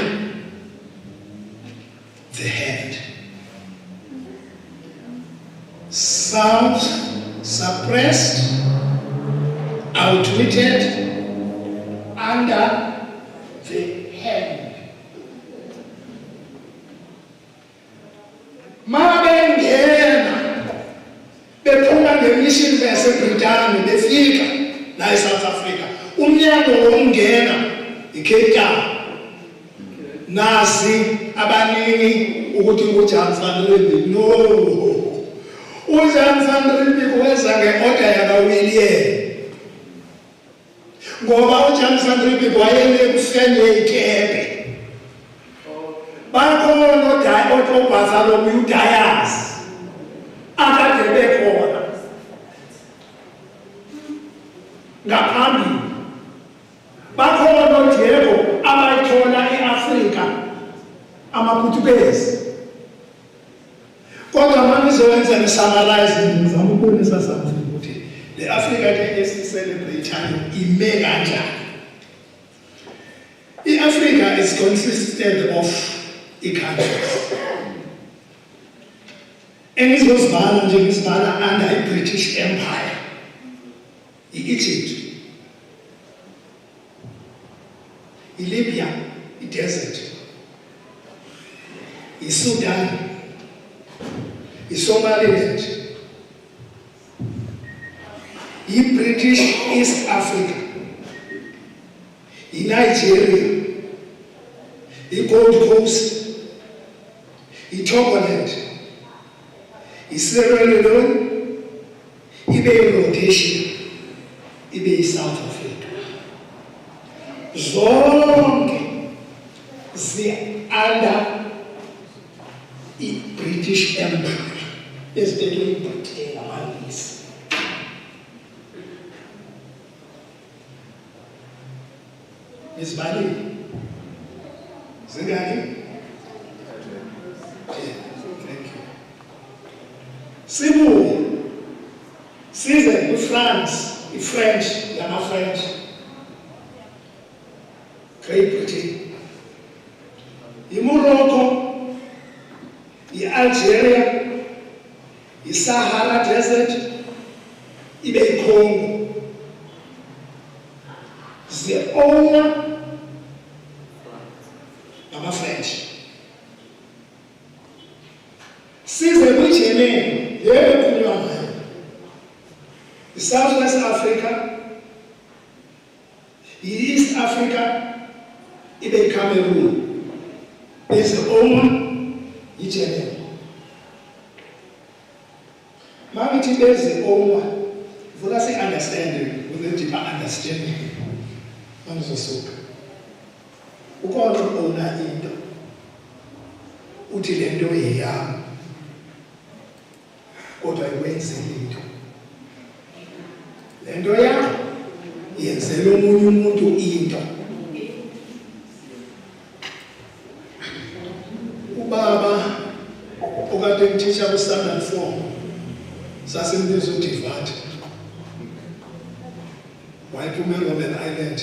the hand. Suppressed, outwitted, under the hand. Mabengena bephuma ngemission yaseBritani befika la eSouth Africa. Umnyango wokungena iCape Town. Nasi abaningi ukuthi uJan van Riebeeck no. uJan van Riebeeck weza ngeorder yakaWilliam. Ngoba uJan van Riebeeck wayele kufenye ikebe. Bakhona oBazalo Mudayas. Akade bekhona. Ngaphambi bakhona oDiego abayithola eAfrika amaPutukezi. Kodwa manizowenza nisummarize ngizama ukubonisa something ukuthi le Africa Day esicelebrateayo ime kanjani. iAfrica is consisted of countries. Engizozibala nje ngizibala under iBritish Empire. iEgypt, iLibya, iDesert, iSudan, iSomaliland, iBritish East Africa, iNigeria, iGold Coast, iTogoland, iSierra Leone, ibe iRhodesia, ibe iSouth Africa. Zonke zi-under iBritish Empire ezibekwe iBritain amalisi. Izibali zingaki? Thank you. Sibuye size iFrance, iFrench, yama-French, Great Britain, iMorocco, iAlgeria, iSahara Desert, ibe iCongo. Ze-owner ngama-French. Size kwiGermany, yebo kunywa ngayo. iSouth West Africa, iEast Africa, ibe iCameroon. There's the owner, iGermany. Mangithi there's the owner, for us understanding, with a deeper understanding. Mangizosuka. Ukhona owner into. Uthi le nto yeyami. Kodwa ikwenze into. Le nto yakho yenzela omunye umuntu into. Ubaba okade ngithisha ku-standard 4 sasimbiza uDivat. Wayephuma eRobben Island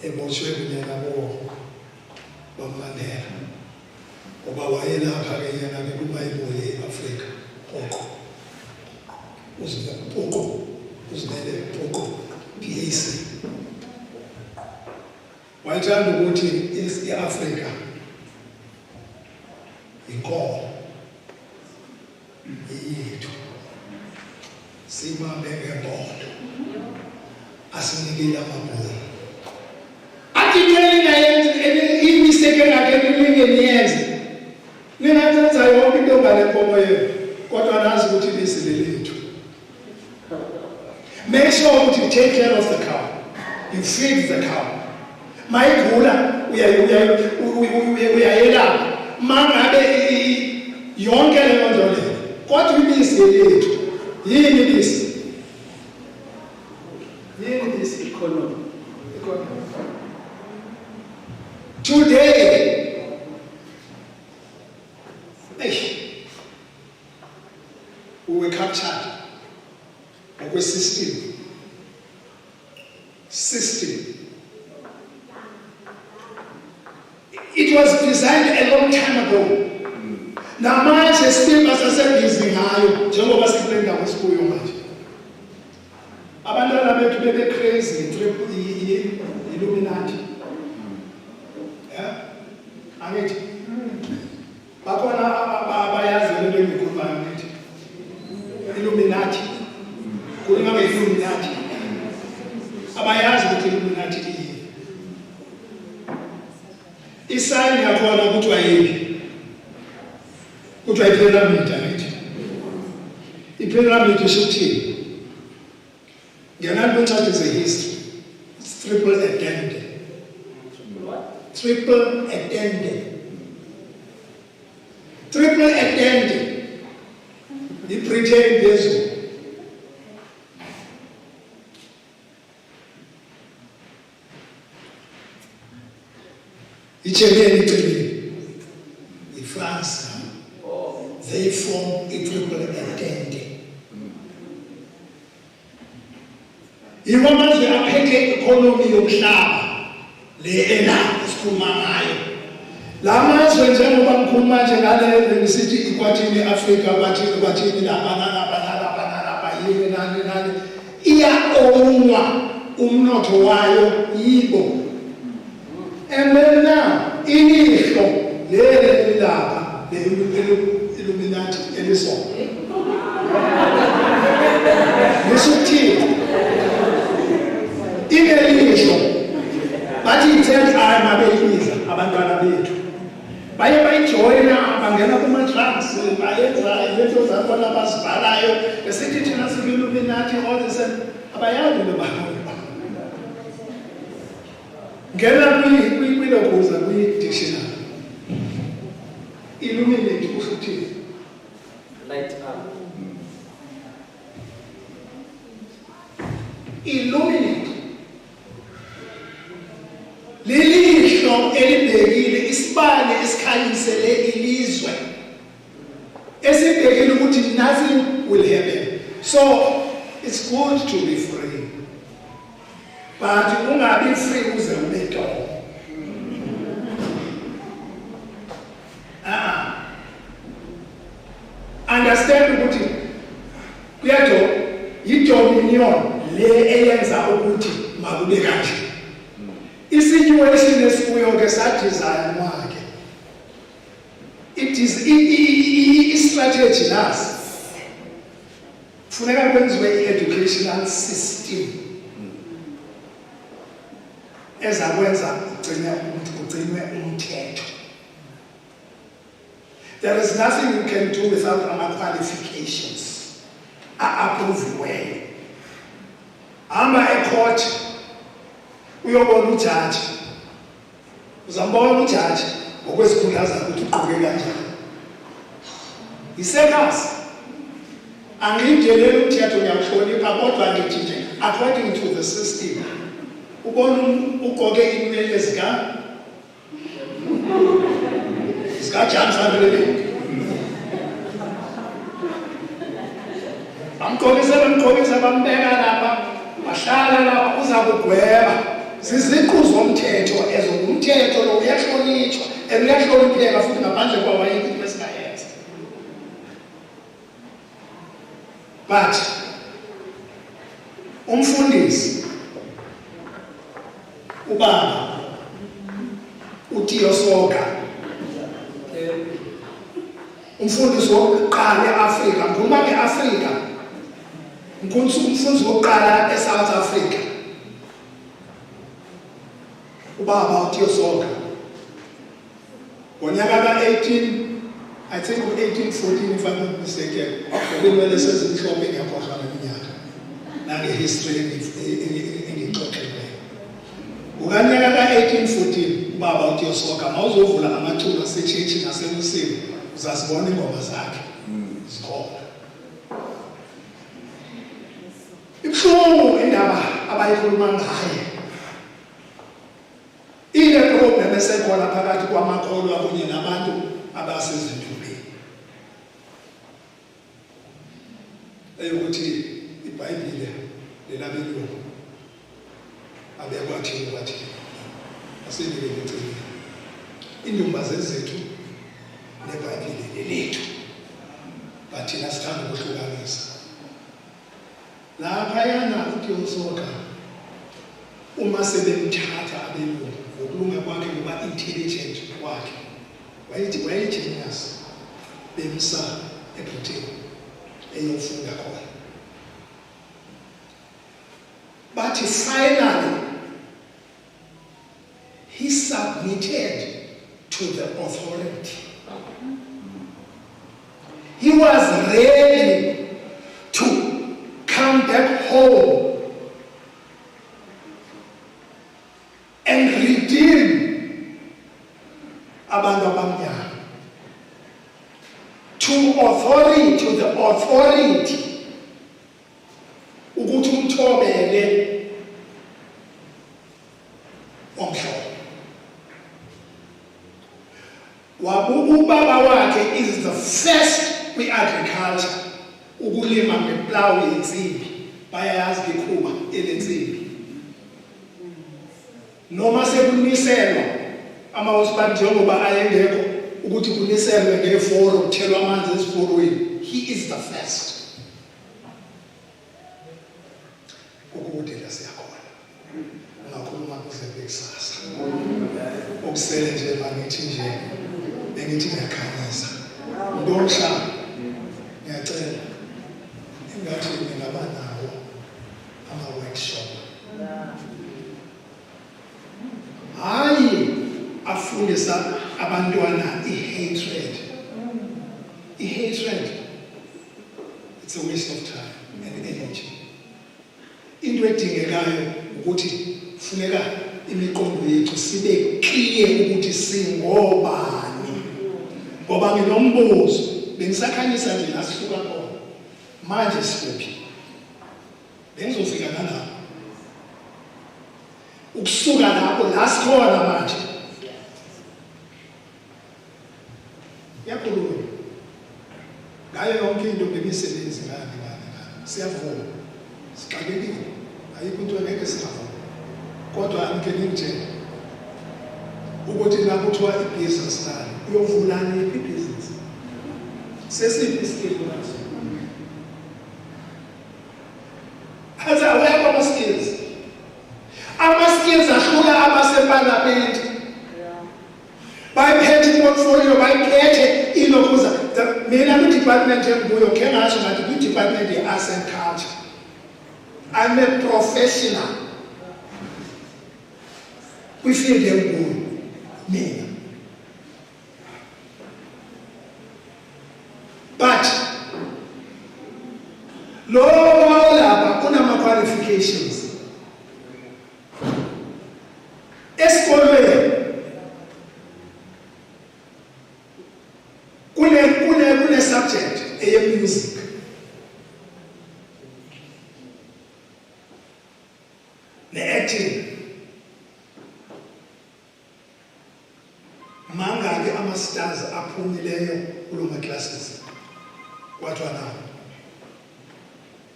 ebotshwe kunyaka boMandela. Ngoba wayelapha-ke yena-ke kuBhayibheli e-Afrika poqo. Uzimele poqo PAC. Wayethanda ukuthi i-Afrika inkolo yethu. Sibambe ngembondo. Asinikele amabhulu. Athi ngeke yenze imistake engakhe niyenze. Ningayenza yonke into ngale nkomo yenu. Kodwa nazi ukuthi lisilelithu. Make sure that you take care of the cow. You feed the cow. Mayigula uyayelapha. Mangabe yonke le nto le. Kodwa ibisi lethu. Yini ibisi? Yini ibisi? Economy. structured ngokwe-system. It was designed a long time ago. Namanje still basasebhizi ngayo njengoba sikule ndawo esikuyo manje. Abantwana bethu bebe crazy Illuminati. Yeah? Angithi. Bakhona abayazi lento engikhulumayo ngithi. Illuminati. Kulinga nge-Illuminati. Abayazi ukuthi Illuminati iyini. Isayini yakhona kuthiwa yini? Kuthiwa i-pyramid angithi. I-pyramid isho ukuthini? Ngenani kwencwadi ze-history. It's triple-ended. Triple-ended. Triple-ended. I-Britain phezulu. I-Germany iqinile. I-France. They form i-triple-ended. Yiwo amazwe aphethe i-economy yomhlaba le esikhuluma ngayo. La mazwe njengoba ngikhuluma nje ngale ngisithi ikwatini eAfrika kwathini lapha yini nani iya-ownwa umnotho wayo yibo. And then now ilihlo leli lapha le-Illuminati elisona lishuthile ingelihlo bathi i-third eye mabeyibiza abantwana bethu baye bayijoyina bangena kuma-drugs bayenza izinto zakhona abazibhalayo besithi thina siku-Illuminati all this abayazi into bayo. Ngena kwilokuza kwi-dictionary. Illuminate kusho ukuthini? Light up. Illuminate. Lilihlo elibhekile isibane esikhanyisele ilizwe. Esibhekile ukuthi nothing will happen. So it's good to be free. But ungabi free uze ube dog. Understand ukuthi kuyajo i-dominion le eyenza ukuthi makube kanje. I-situation esikuyo ke sa-design wakhe. It is i-strategy nasi. Kufuneka kwenziwe i-educational system. Ezakwenza ugcinwe umthetho. There is nothing you can do without our qualifications. Approval. Hamba e-court uyobona ujaji. Uzambona ujaji ngokwesikhundla zakhe ukuthi uqoke kanjani. Isekhasi. Angiyindeleli umthetho ngiyawuhlonipha kodwa ngithi nje according to the system. Ubona uqoke inwele zika James Andrele. Bamqokisa bambeka lapha, bahlala lapha uza kugweba. Ziziqhu zomthetho umthetho lo uyahlonitshwa, uyahlonipheka futhi ngaphandle kwawo ayikho into esingayenza. But umfundisi ubaba uThokoza umfundisi wokuqala eAfrika ngikhuluma ngeAfrika umfundisi wokuqala eSouth Africa ubaba uThokoza ngonyaka ka-18 I think 1814 if I'm not mistaken ubelwele sezimhlophe ngiyakhohlwa ngeminyaka nangehistory engixoxeleyo ukanyaka ka-1814 ubaba uThokoza mawuzovula amaculo asechechi nasemusini uzasibona ingoma zakhe zikhona. Ibuhlungu indaba abayikhuluma ngayo. Ile problem esekhona phakathi kwamakholwa kunye nabantu abasezintubeni. eyokuthi iBhayibhile lelabelungu abekwathi asenike ngicela indumbaze zethu neBhayibhile lethu bathi nasithanda ukuhlukanisa lapha yana uthi usoka uma sebemthatha abelungu ngokulunga kwakhe ngoba intelligent kwakhe wayegenius bemsa eBritain eyofunda khona. But finally he submitted to the authority. He was ready to come back home and redeem abantu abamnyama. To the authority ukuthi umthobele omhlophe. Ubaba wakhe is the first kwi-agriculture ukulima ngeplow yensimbi, bayayazi ikhuba elensimbi. Noma sekuniselwa amawusibani njengoba ayengekho ukuthi kuniselwe ngeforo kuthelwa amanzi esiforweni, he is the first. Ukudela siyakhona ungakhuluma kuze bekusasa okusele nje mangithi nje bengithi ngiyakhanyisa ntomhla ngiyacela ingathi ngingaba nawo ama-workshop hayi afundisa abantwana i-hatred. It's a waste of time and energy. Into edingekayo ukuthi funeka imiqondo yethu sibe clear ukuthi singobani. Ngoba nginombuzo bengisakhanyisa nje lasihluka khona manje sikuphi bengizofika nalapho ukusuka lapho la sikhona manje yakhuluma ngayo yonke into bemisebenzi ngani siyavuma sixakekile ayikho into engeke singavuma kodwa angikeni nje ukuthi lapho kuthiwa i-business nayo uyovulani i-business sesiphi isikili naso haza awekho ama-skills ahluka abaseparlamenti bayiphethe i-portfolio bayiphethe ilokuza mina kwi-department enguyo khe ngasho ngathi kwi-department ye-arts and culture I'm a professional kwi-field enguyo mina but lo lapha unama-qualifications esikolweni kune subject eye-music ne-acting mangaki ama-stars aphumileyo kuloma-classes kwathiwa nawo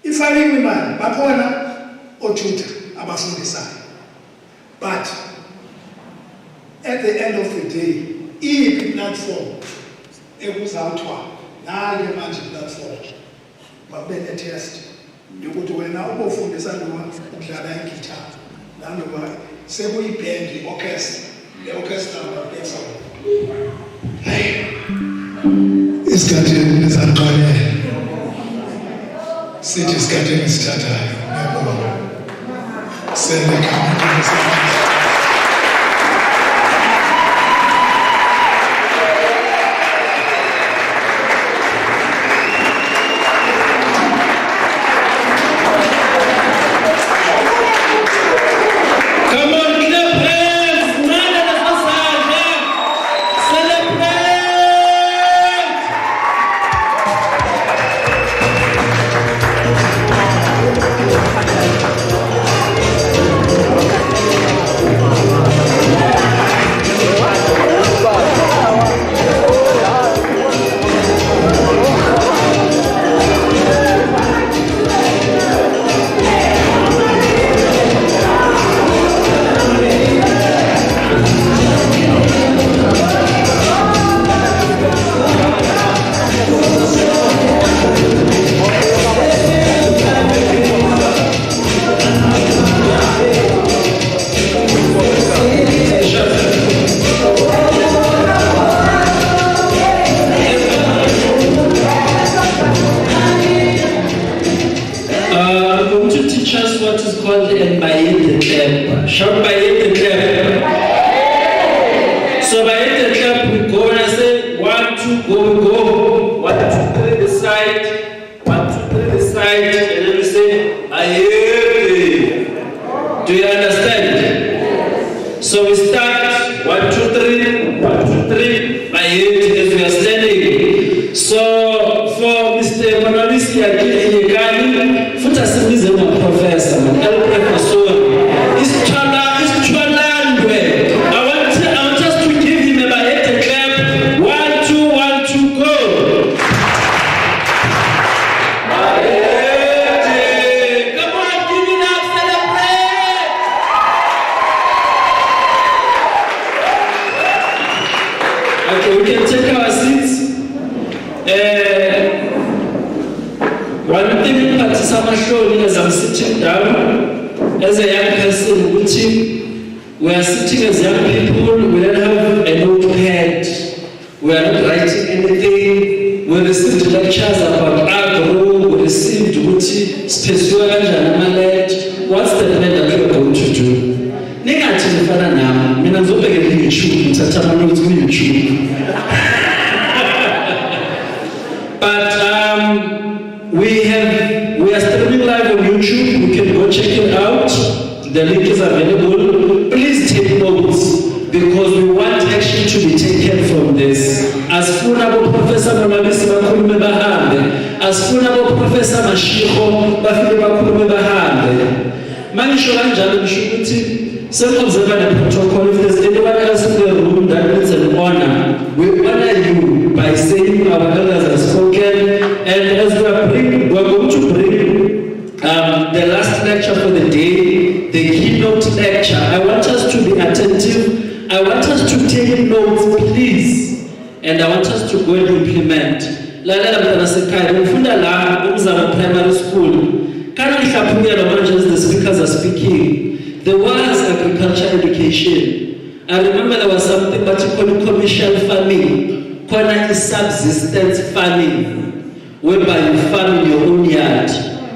ifakile imali bakhona otutor abafundisayo but at the end of the day i-platform ekuzawuthiwa nale manje platform babe ne-test yokuthi wena ubofundisa noma ukudlala igitara nanoba sekuyiband le-orchestra platform hayi isikhathini ezaqalela sithi isikhathini esithathayo yabona selekhamisa is called a Bayete Club. Shout Bayete Club. So Bayete Club, we go and I say, 1, 2, go, we go. 1, 2, 3, decide. 1, 2, 3, decide. And then we say, Bayete. Do you understand? So we start 1, 2, 3, 1, 2, 3, Bayete as we are standing. So for Mr. Monalisi Akili, futhi asimize professor, el professor. It's Cholandwe. I want us to give him a Bayete clap. 1, 2, 1, 2, go. Bayete. Come on, give it up, celebrate. Okay, we can take our seats. One thing that is as I'm sitting down, as a young person, we are sitting as young people, we don't have a notepad, we are not writing anything, we received lectures about agro, we received special and what's the plan that we are going to do? Negative now, I don't YouTube, it's a YouTube. We are streaming live on YouTube. You can go check it out. The link is available. Please take notes because we want action to be taken from this. As Funabo Professor Monalisi Bakulume Bahande, as Funabo Professor Mashiko Bafile Bakulume Bahande. Manishoranjalo Mishukuti, some observer the protocol. If there's anyone else in the room that needs an honor, we honor you by saying our elders have spoken. And as we're going to bring the last lecture for the day, the keynote lecture. I want us to be attentive. I want us to take notes, please. And I want us to go and implement. Primary school. The speakers are speaking. There was agriculture education. I remember there was something but you call commercial farming. Corner is subsistence farming. Whereby you farm in your own yard.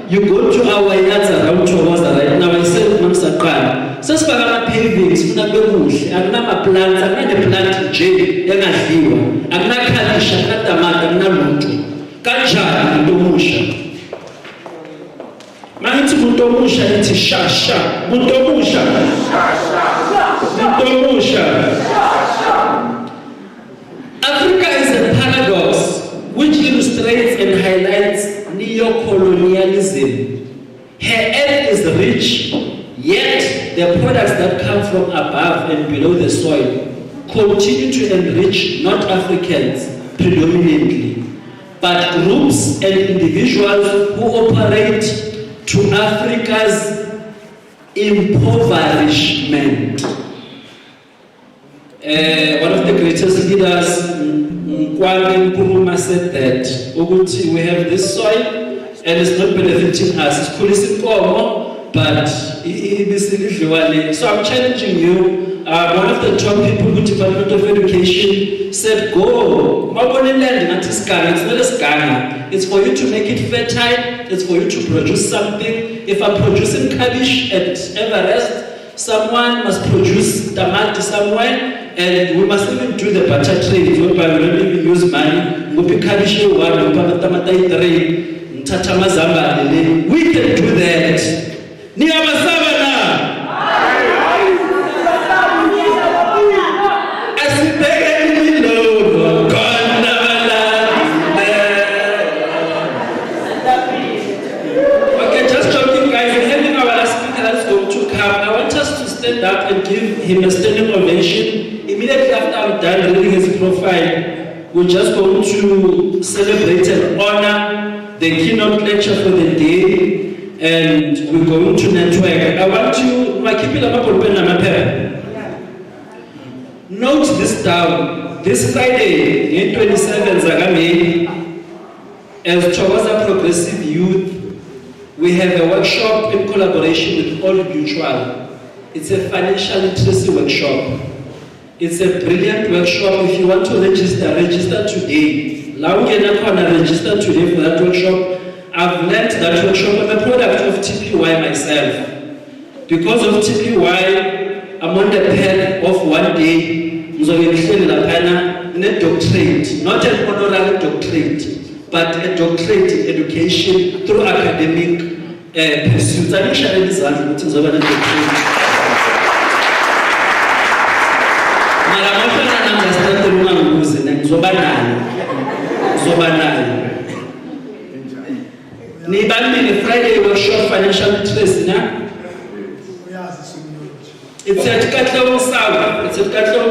You go to our yards around Thokoza right now. I said, Mamsakhan, so spagama pavings, I'm not plants, I'm not a plant J, I'm not viewer, I'm not Kalisha, I'm not Tamata, I'm not Mutu. Kaja, Mutomusha. Maniti Mutomusha, it's Shasha, Mutomusha. Mutomusha. Africa is a paradox which illustrates and highlights neo-colonialism. Her earth is rich, yet the products that come from above and below the soil continue to enrich not Africans predominantly, but groups and individuals who operate to Africa's impoverishment. One of the greatest leaders, Kwame Nkrumah, said that we have this soil and it's not benefiting us. It's cool, but so I'm challenging you. One of the top people in the Department of Education said, go. It's not a scanner. It's for you to make it fertile. It's for you to produce something. If I'm producing cabbage at Everest, someone must produce tamati somewhere. And we must even do the barter trade, whereby we don't even use money. We can do that. Okay, just joking, guys. We're having our last speaker that's going to come. I want us to stand up and give him a standing ovation. Immediately after I'm done reading his profile, we're just going to celebrate and honor the keynote lecture for the day, and we're going to network. I want to note this down. This Friday, in 27 Zagame, as Thokoza Progressive Youth, we have a workshop in collaboration with Old Mutual. It's a financial literacy workshop. It's a brilliant workshop. If you want to register, register today. Register today for that workshop. I've learned that workshop. I'm a product of TPY myself. Because of TPY, I'm on the path of one day, in a doctorate, not an honorary doctorate, but a doctorate in education through academic pursuits. I'm sharing this a doctorate. Friday workshop financial literacy now. It's at Katlong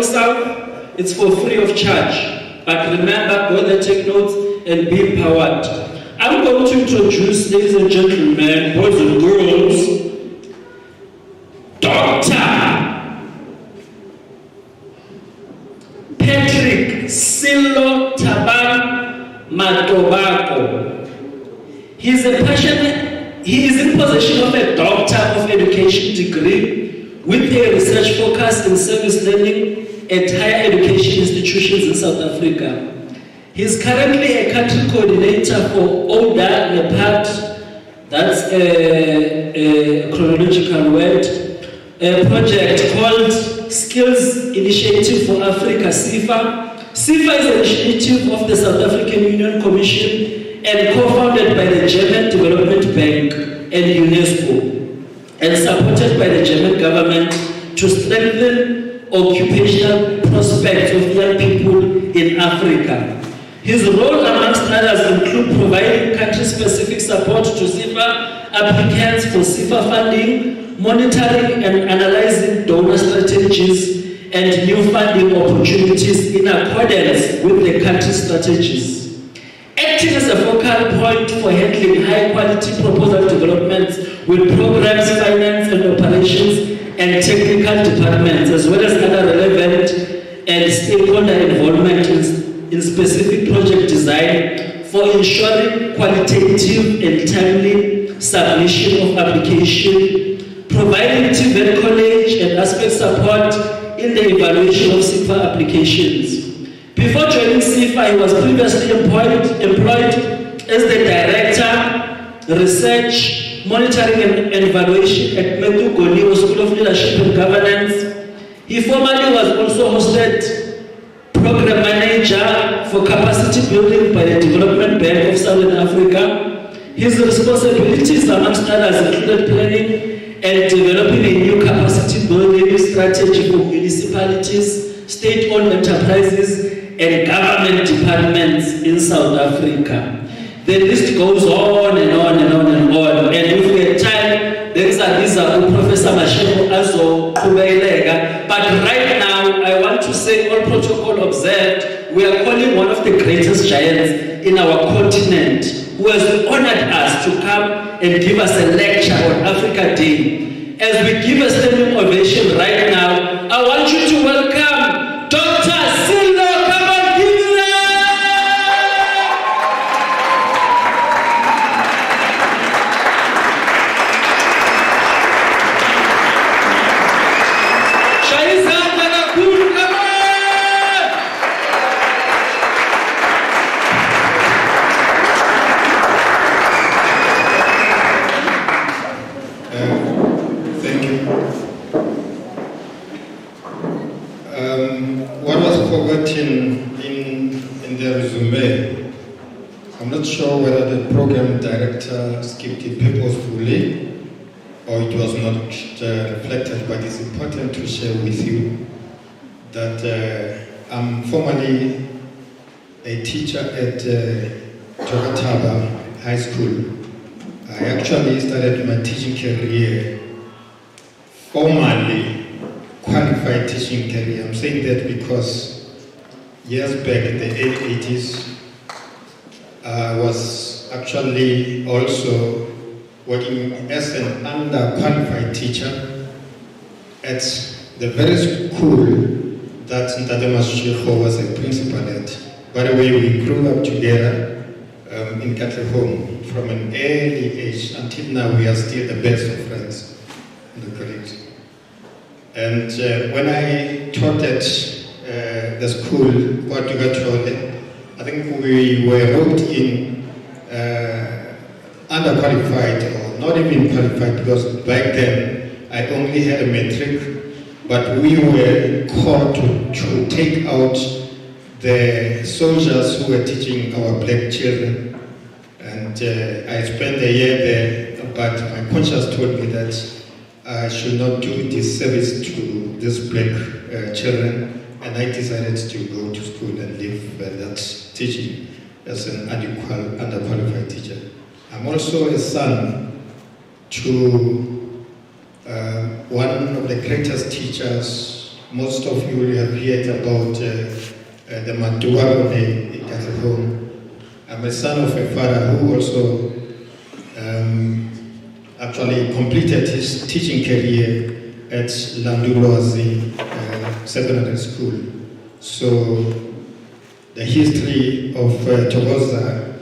South. It's for free of charge. But remember, go there, take notes, and be empowered. I'm going to introduce, ladies and gentlemen, boys and girls, Dr. Patrick Silo Tabang Matobako. He is in possession of a Doctor of Education degree with a research focus in service learning at higher education institutions in South Africa. He is currently a country coordinator for ODA NEPAD, that's a chronological word, a project called Skills Initiative for Africa, SIFA. SIFA is an initiative of the South African Union Commission and co-founded by the German Development Bank and UNESCO, and supported by the German government to strengthen occupational prospects of young people in Africa. His role, amongst others, include providing country-specific support to SIFA applicants for SIFA funding, monitoring and analyzing donor strategies, and new funding opportunities in accordance with the country strategies. Acting as a focal point for handling high-quality proposal developments with programs, finance and operations, and technical departments, as well as other relevant and stakeholder involvement in specific project design for ensuring qualitative and timely submission of application, providing TVET college and aspect support in the evaluation of SIFA applications. Before joining SIFA, he was previously employed as the Director, Research, Monitoring and Evaluation at Metu Goniwo School of Leadership and Governance. He formerly was also hosted Program Manager for Capacity Building by the Development Bank of Southern Africa. His responsibilities, amongst others, included planning and developing a new capacity building strategy for municipalities, state-owned enterprises, and government departments in South Africa. The list goes on and on and on and on. And if we have time, there is a visa for Professor Mashego Azo Kubailega. But right now, I want to say, all protocol observed, we are calling one of the greatest giants in our continent who has honored us to come and give us a lecture on Africa Day. As we give a standing ovation right now, I want you to welcome Dr. Silo. Come on, give it up! Shaiza Manakul, come on! Thank you. What was forgotten in the resume, I'm not sure whether the program director skipped it purposefully or it was not reflected, but it's important to share with you that I'm formerly a teacher at Thokoza High School. I actually started my teaching career, formally qualified teaching career. I'm saying that because years back in the early 80s, I was actually also working as an underqualified teacher at the very school that Ntate Mashego was a principal at. By the way, we grew up together in Katlehong from an early age until now. We are still the best of friends in the colleagues. And when I taught at the school, I think we were roped in underqualified or not even qualified, because back then I only had a matric, but we were called to take out the soldiers who were teaching our black children. And I spent a year there, but my conscience told me that I should not do this service to these black children, and I decided to go to school and leave that teaching as an underqualified teacher. I'm also a son to one of the greatest teachers. Most of you will have heard about the Matua in home. I'm a son of a father who also actually completed his teaching career at Landulozi Secondary School. So the history of Thokoza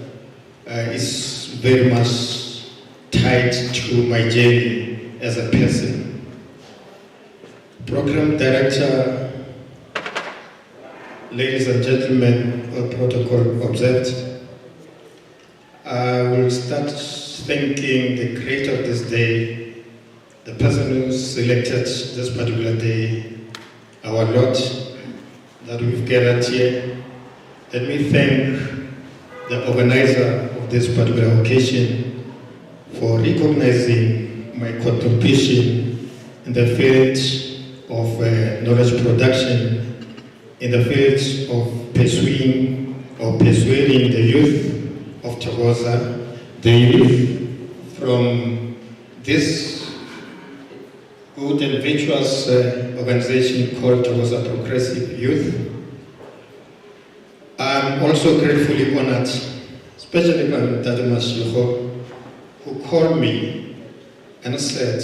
is very much tied to my journey as a person. Program director, ladies and gentlemen, all protocol observed. I will start thanking the creator of this day, the person who selected this particular day, our Lord, that we've gathered here. Let me thank the organizer of this particular occasion for recognizing my contribution in the field of knowledge production, in the field of persuading the youth of Thokoza, the youth from this good and virtuous organization called Thokoza Progressive Youth. I'm also gratefully honored, especially by Dada Mashiko, who called me and said,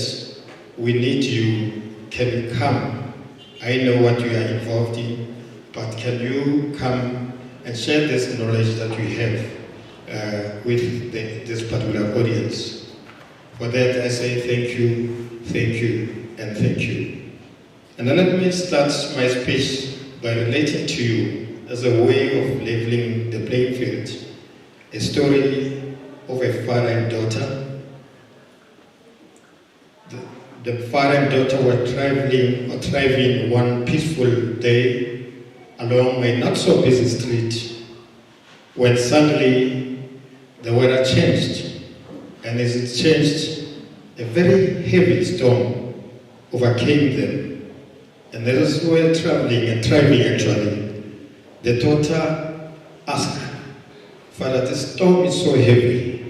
"We need you, can you come? I know what you are involved in, but can you come and share this knowledge that you have with this particular audience?" For that I say thank you, and thank you. And then let me start my speech by relating to you as a way of leveling the playing field, a story of a father and daughter. The father and daughter were driving one peaceful day along a not so busy street when suddenly the weather changed, and as it changed, a very heavy storm overcame them. And as they were driving actually, the daughter asked, "Father, the storm is so heavy,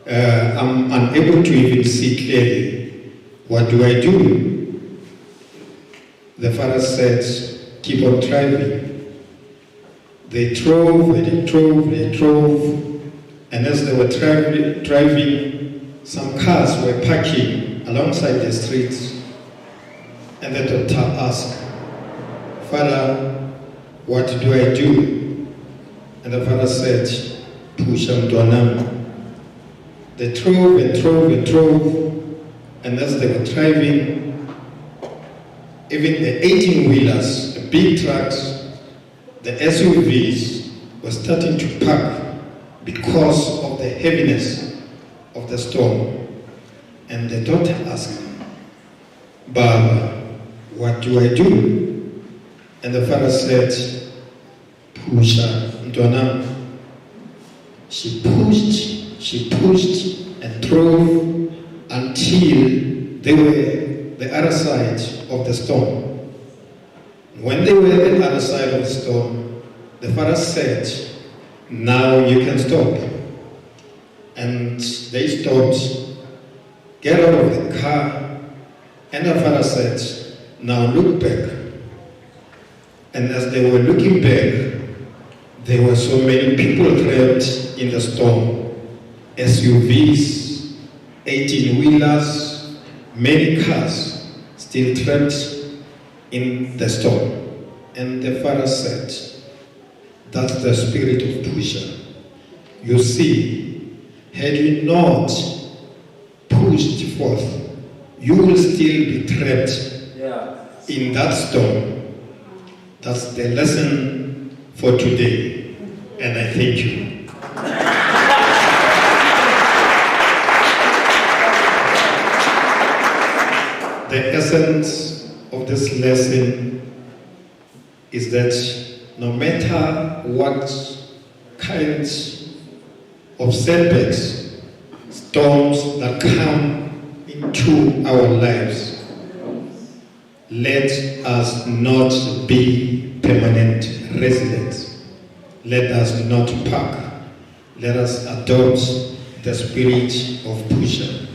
I'm unable to even see clearly. What do I do?" The father said, "Keep on driving." They drove, and as they were driving, some cars were parking alongside the streets. And the daughter asked, "Father, what do I do?" And the father said, "Push them down." They drove, and as they were driving, even the 18-wheelers, the big trucks, the SUVs were starting to park because of the heaviness of the storm. And the daughter asked, "Baba, what do I do?" And the father said, "Pusha Ndwana." She pushed and drove until they were the other side of the storm. When they were at the other side of the storm, the father said, "Now you can stop." And they stopped, get out of the car, and the father said, "Now look back." And as they were looking back, there were so many people trapped in the storm. SUVs, 18-wheelers, many cars still trapped in the storm. And the father said, "That's the spirit of Pusha. You see, had you not pushed forth, you will still be trapped in that storm." That's the lesson for today, and I thank you. The essence of this lesson is that no matter what kinds of setbacks, storms that come into our lives, let us not be permanent residents. Let us not park. Let us adopt the spirit of pusher.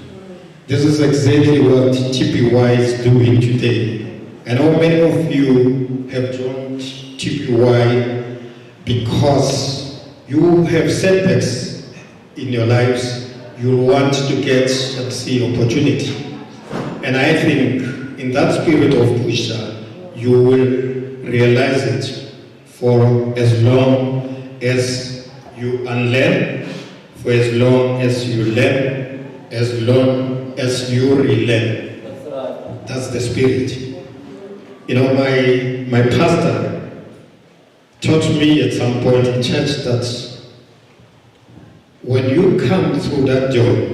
This is exactly what TPY is doing today. I know many of you have joined TPY because you have setbacks in your lives. You want to get and see opportunity. And I think in that spirit of pusher, you will realize it for as long as you unlearn, for as long as you learn, as long as you relearn. That's the spirit. You know, my pastor taught me at some point in church that when you come through that door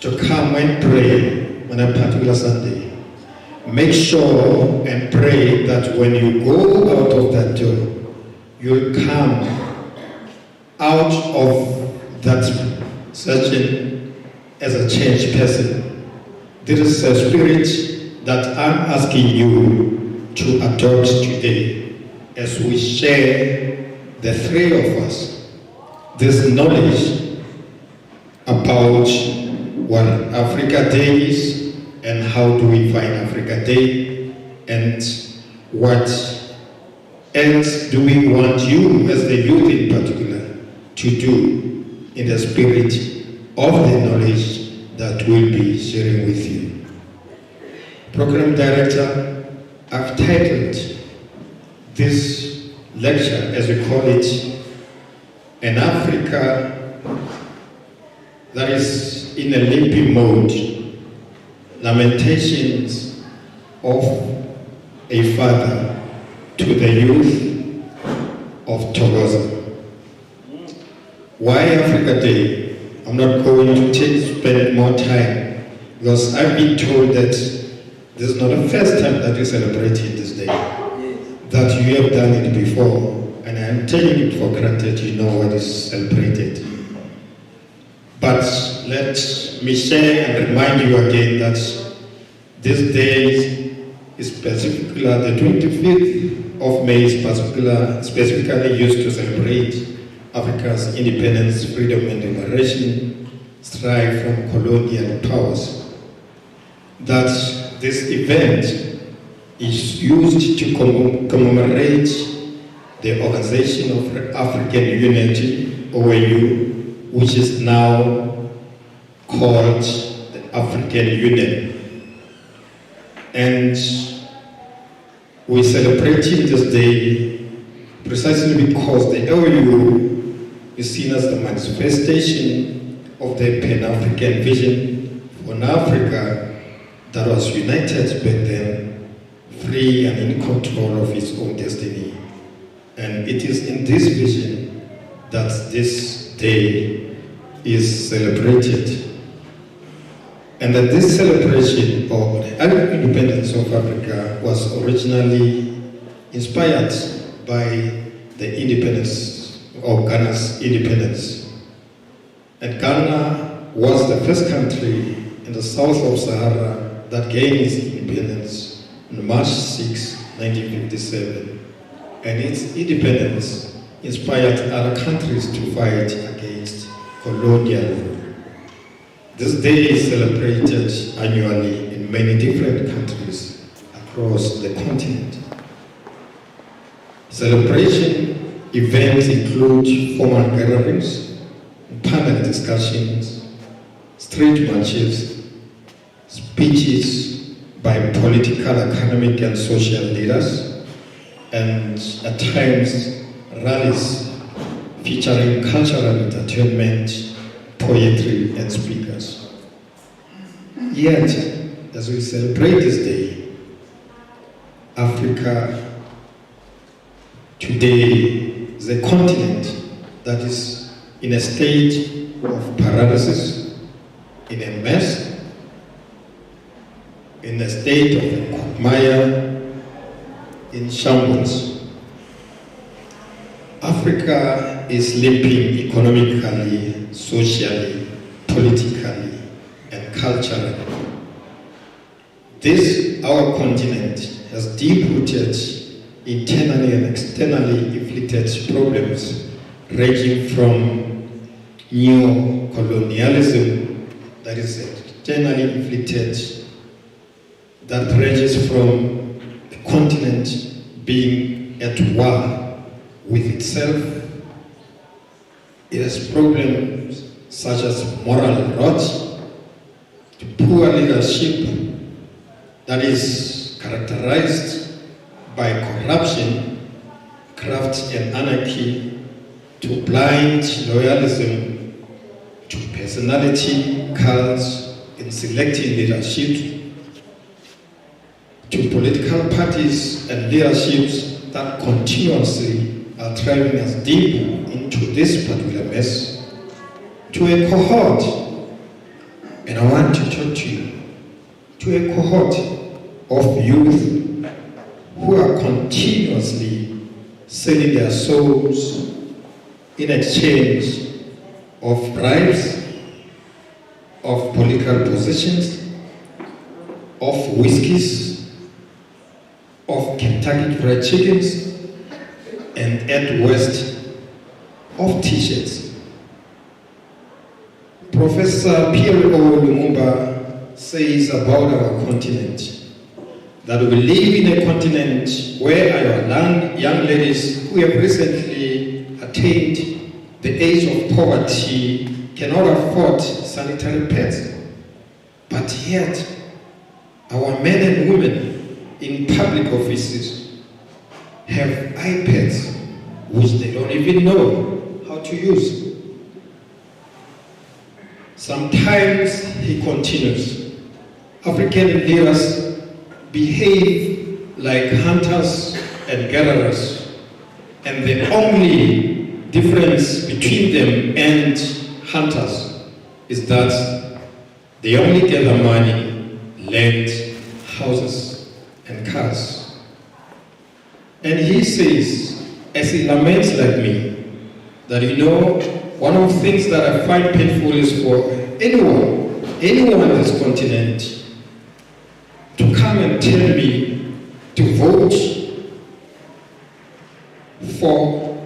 to come and pray on a particular Sunday, make sure and pray that when you go out of that door, you'll come out of that session as a changed person. This is a spirit that I'm asking you to adopt today as we share, the three of us, this knowledge about what Africa Day is and how do we find Africa Day, and what else do we want you as the youth in particular to do in the spirit of the knowledge that we'll be sharing with you. Program Director, I've titled this lecture, as we call it, An Africa that is in a limping mode, Lamentations of a Father to the Youth of Thokoza. Why Africa Day? I'm not going to spend more time because I've been told that this is not the first time that you celebrated this day, that you have done it before, and I'm taking it for granted you know what is celebrated. But let me share and remind you again that this day is specifically, the 25th of May is specifically used to celebrate Africa's independence, freedom and liberation, strife from colonial powers. That this event is used to commemorate the Organization of African Unity, OAU, which is now called the African Union. And we're celebrating this day precisely because the OAU is seen as the manifestation of the Pan-African vision for an Africa that was united back then, free and in control of its own destiny. And it is in this vision that this day is celebrated. And that this celebration of the independence of Africa was originally inspired by the independence of Ghana's independence. And Ghana was the first country in the south of Sahara that gained its independence on March 6, 1957. And its independence inspired other countries to fight against colonial rule. This day is celebrated annually in many different countries across the continent. Celebration events include formal gatherings, panel discussions, street marches, speeches by political, academic, and social leaders, and at times rallies featuring cultural entertainment, poetry, and speakers. Yet, as we celebrate this day, Africa today is a continent that is in a state of paralysis, in a mess, in a state of quagmire, in shambles. Africa is limping economically, socially, politically, and culturally. This, our continent, has deep-rooted internally and externally inflicted problems ranging from neo-colonialism, that is externally inflicted, that ranges from the continent being at war with itself. It has problems such as moral rot, to poor leadership that is characterized by corruption, graft and anarchy, to blind loyalism, to personality cults in selecting leadership, to political parties and leaderships that continuously are driving us deep into this particular mess, to a cohort, and I want to talk to you, to a cohort of youth who are continuously selling their souls in exchange of bribes, of political positions, of whiskeys, of Kentucky Fried Chickens, and at West, of t-shirts. Professor Pierre O. Lumumba says about our continent that we live in a continent where our young ladies who have recently attained the age of poverty cannot afford sanitary pads. But yet, our men and women in public offices have iPads which they don't even know how to use. Sometimes, he continues, African leaders behave like hunters and gatherers, and the only difference between them and hunters is that they only gather money, land, houses, and cars. And he says, as he laments like me, that one of the things that I find painful is for anyone on this continent to come and tell me to vote for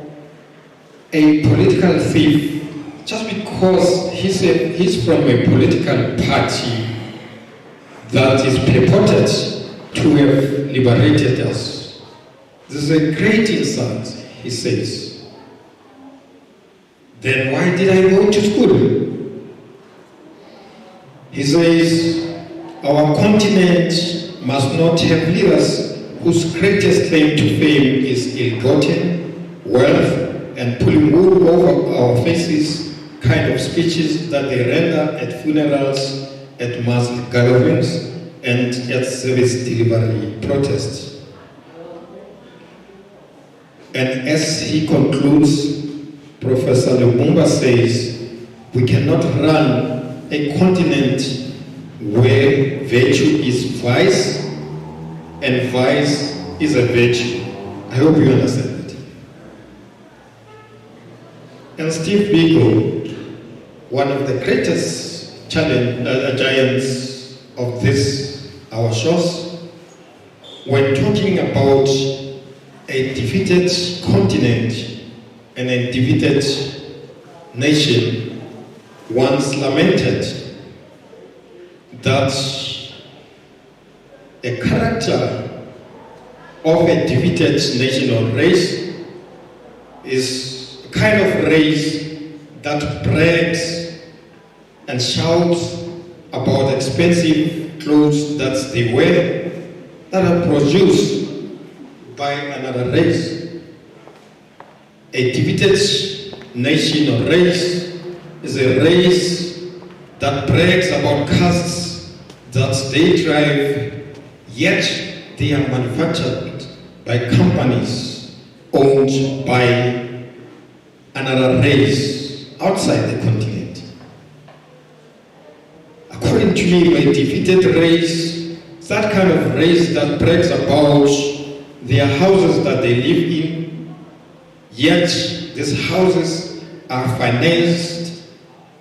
a political thief just because he's from a political party that is purported to have liberated us. This is a great insult, he says. Then why did I go to school? He says, our continent must not have leaders whose greatest claim to fame is ill-gotten wealth and pulling wool over our faces kind of speeches that they render at funerals, at mass gatherings, and at service delivery protests. And as he concludes, Professor Lumumba says, we cannot run a continent where virtue is vice and vice is a virtue. I hope you understand that. And Steve Biko, one of the greatest giants of this, our shows, when talking about a defeated continent and a defeated nation, once lamented that a character of a defeated nation or race is a kind of race that brags and shouts about expensive clothes that they wear that are produced by another race. A defeated nation or race is a race that brags about castes that they drive, yet they are manufactured by companies owned by another race outside the continent. According to me, a defeated race that kind of race that brags about their houses that they live in, yet these houses are financed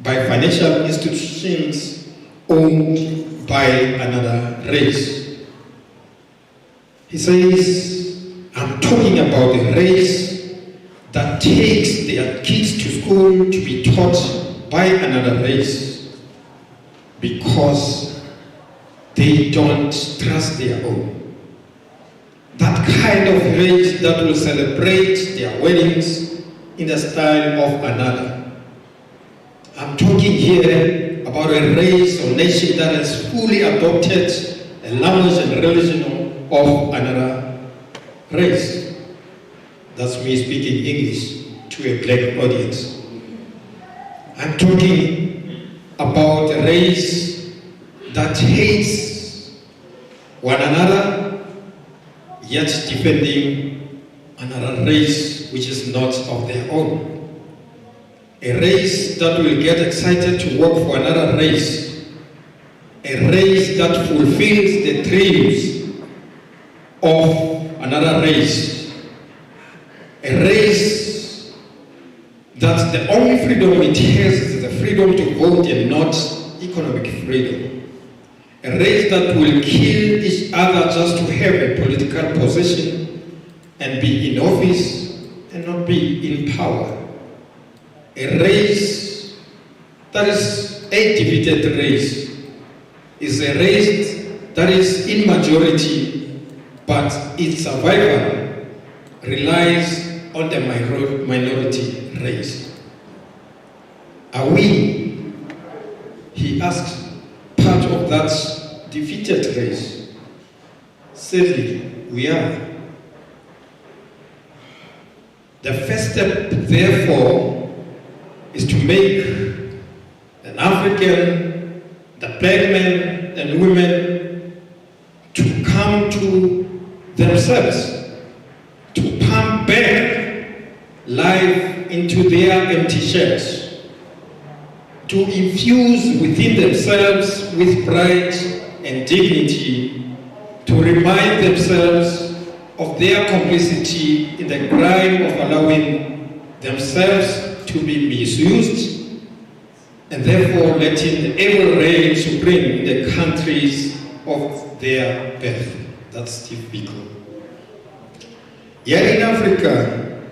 by financial institutions owned by another race. He says, I'm talking about a race that takes their kids to school to be taught by another race because they don't trust their own. That kind of race that will celebrate their weddings in the style of another. I'm talking here about a race or nation that has fully adopted a language and religion of another race. That's me speaking English to a black audience. I'm talking about a race that hates one another, yet defending another race which is not of their own. A race that will get excited to work for another race. A race that fulfills the dreams of another race. A race that the only freedom it has is the freedom to vote and not economic freedom. A race that will kill each other just to have a political position and be in office and not be in power. A race that is a divided race is a race that is in majority, but its survival relies on the minority race. Are we, he asked, part of that defeated race? Sadly, we are. The first step, therefore, is to make an African, the black men and women, to come to themselves, to pump back life into their empty shells, to infuse within themselves with pride and dignity, to remind themselves of their complicity in the crime of allowing themselves to be misused, and therefore letting the evil reign supreme in the countries of their birth. That's Steve Biko. Here in Africa,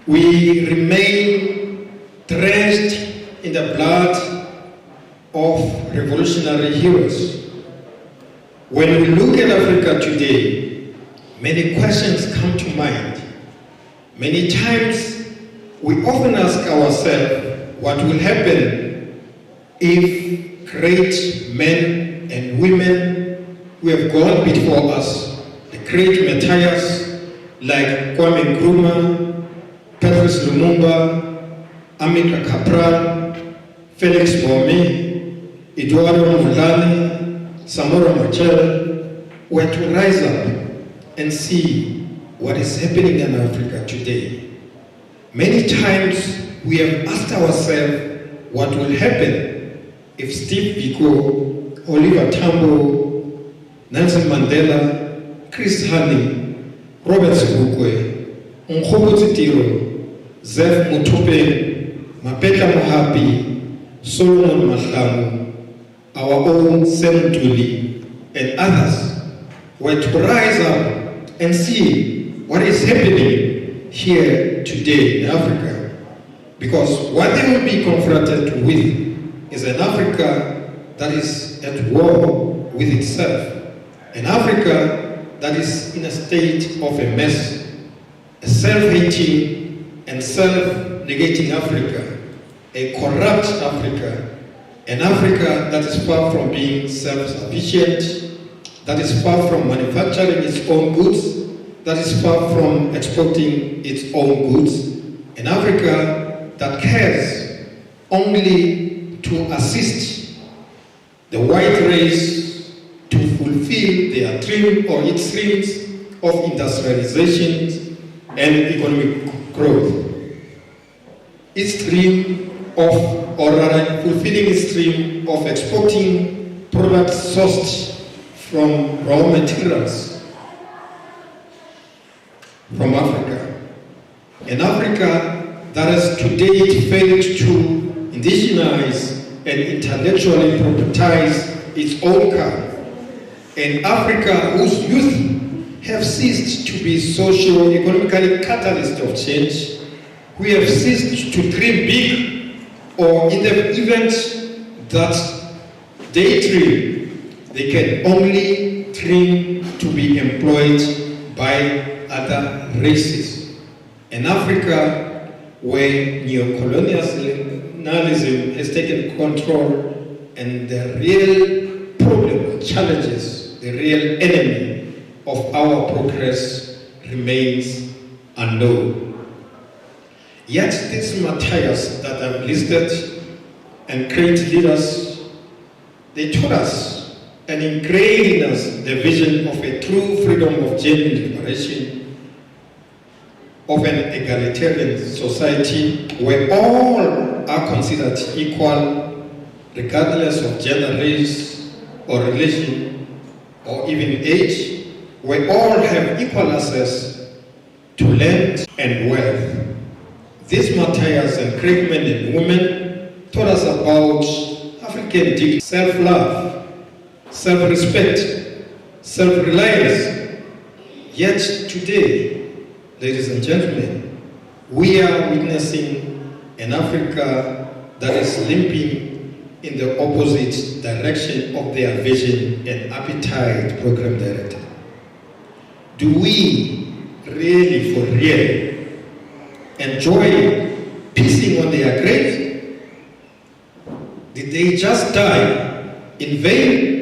we remain drenched in the blood of revolutionary heroes. When we look at Africa today, many questions come to mind. Many times, we often ask ourselves what will happen if great men and women who have gone before us, the great martyrs like Kwame Nkrumah, Patrice Lumumba, Amilcar Cabral, Felix Bomme, Eduardo Mondlane, Samora Machel, were to rise up and see what is happening in Africa today. Many times we have asked ourselves what will happen if Steve Biko, Oliver Tambo, Nelson Mandela, Chris Hani, Robert Sebokwe, Nkgopotse Tiro, Zef Motopeng, Mapetla Mohapi, Solomon Mahlangu, our own Sam Ntuli, and others were to rise up and see what is happening here today in Africa, because what they will be confronted with is an Africa that is at war with itself, an Africa that is in a state of a mess, a self-hating and self-negating Africa, a corrupt Africa, an Africa that is far from being self-sufficient, that is far from manufacturing its own goods, that is far from exporting its own goods, an Africa that cares only to assist the white race to fulfill their dream or its dreams of industrialization and economic growth. Its dream of, or rather fulfilling its dream of exporting products sourced from raw materials from Africa. An Africa that has to date failed to indigenize and intellectually proprietorize its own car. An Africa whose youth have ceased to be socio-economically catalysts of change, who have ceased to dream big, or in the event that they dream, they can only dream to be employed by other races. An Africa where neocolonialism has taken control and the real problem, challenges, the real enemy of our progress remains unknown. Yet these martyrs that I've listed and great leaders, they taught us and engraved in us the vision of a true freedom of genuine liberation, of an egalitarian society where all are considered equal, regardless of gender, race, or religion, or even age, where all have equal access to land and wealth. These martyrs and great men and women taught us about African dignity, self-love, self-respect, self-reliance. Yet today, ladies and gentlemen, we are witnessing an Africa that is limping in the opposite direction of their vision and appetite program directed. Do we really, for real, enjoy pissing on their grave? Did they just die in vain?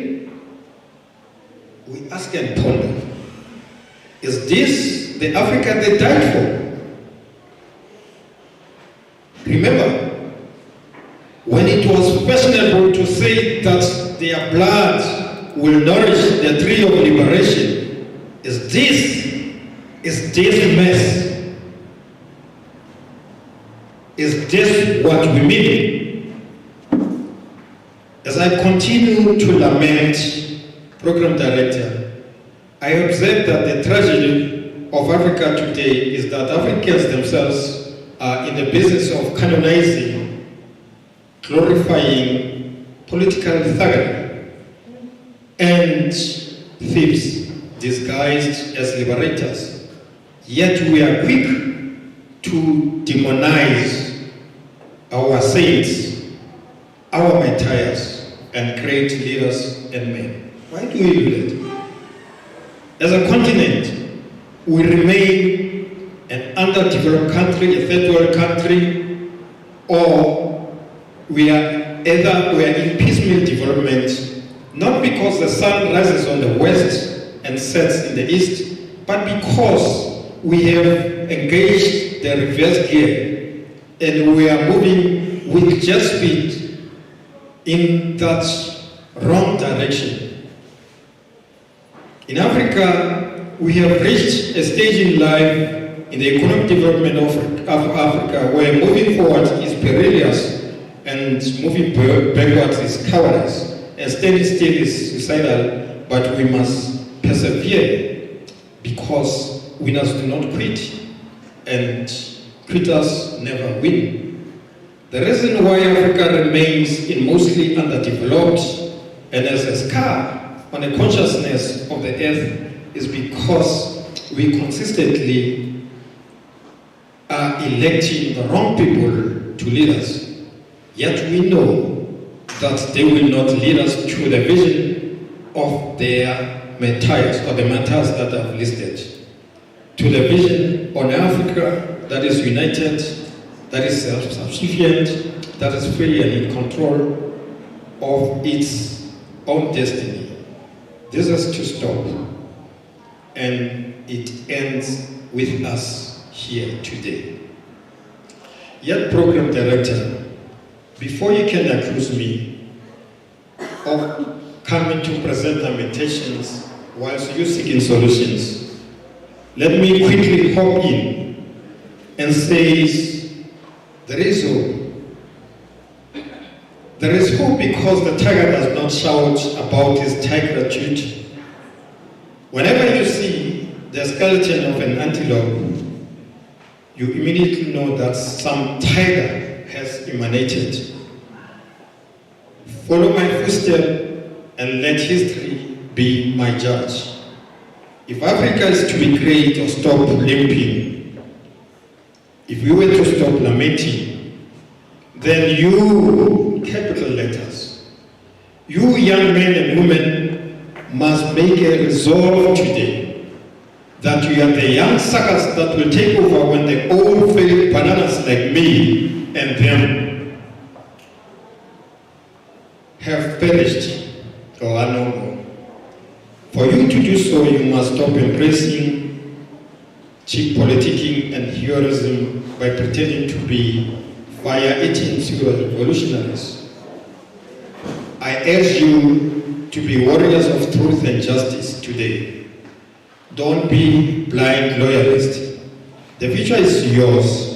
We ask and ponder. Is this the Africa they died for? Remember, when it was fashionable to say that their blood will nourish the tree of liberation, is this mess? Is this what we mean? As I continue to lament, Program Director, I observe that the tragedy of Africa today is that Africans themselves are in the business of canonizing, glorifying political thuggery and thieves disguised as liberators. Yet we are quick to demonize our saints, our martyrs, and great leaders and men. Why do we do that? As a continent, we remain an underdeveloped country, a third world country, or we are in piecemeal development, not because the sun rises on the west and sets in the east, but because we have engaged the reverse gear and we are moving with jet speed in that wrong direction. In Africa, we have reached a stage in life in the economic development of Africa where moving forward is perilous and moving backwards is cowardice, and standing still is suicidal, but we must persevere because winners do not quit and quitters never win. The reason why Africa remains in mostly underdeveloped and as a scar on the consciousness of the earth is because we consistently are electing the wrong people to lead us. Yet we know that they will not lead us to the vision of their martyrs or the martyrs that I've listed, to the vision on Africa that is united, that is self-sufficient, that is free and in control of its own destiny. This has to stop, and it ends with us here today. Yet, Program Director, before you can accuse me of coming to present lamentations whilst you seeking solutions, let me quickly hop in and say there is hope. There is hope because the tiger does not shout about his tigritude, Whenever you see the skeleton of an antelope, you immediately know that some tiger has emanated. Follow my footsteps and let history be my judge. If Africa is to be great or stop limping, if we were to stop lamenting, then you, capital letters, you young men and women must make a resolve today that you are the young suckers that will take over when the old failed bananas like me and them have perished or are no more. For you to do so, you must stop embracing cheap politicking and heroism by pretending to be fire-eating pseudo-revolutionaries. I urge you to be warriors of truth and justice today. Don't be blind loyalists. The future is yours,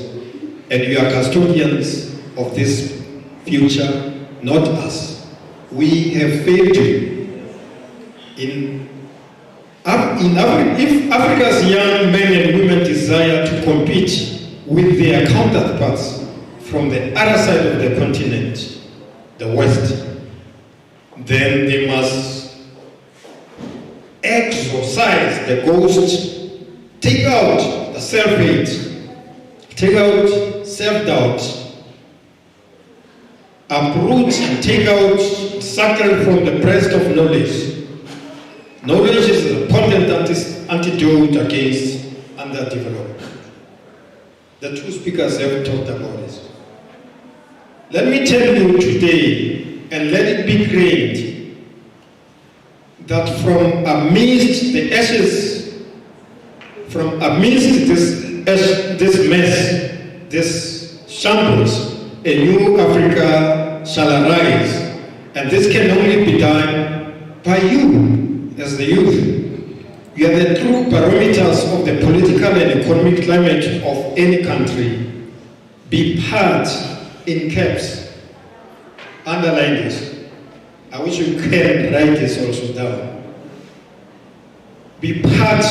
and you are custodians of this future, not us. We have failed you. If Africa's young men and women desire to compete with their counterparts from the other side of the continent, the West, then they must exorcise the ghost, take out the self-hate, take out self-doubt, uproot and take out sucker from the breast of knowledge. Knowledge is a potent antidote against underdevelopment. The two speakers have talked about it. Let me tell you today, and let it be great, that from amidst the ashes, from amidst this mess, this shambles, a new Africa shall arise, and this can only be done by you. As the youth, you are the true barometers of the political and economic climate of any country. Be part, in caps, underline this. I wish you can write this also down. Be part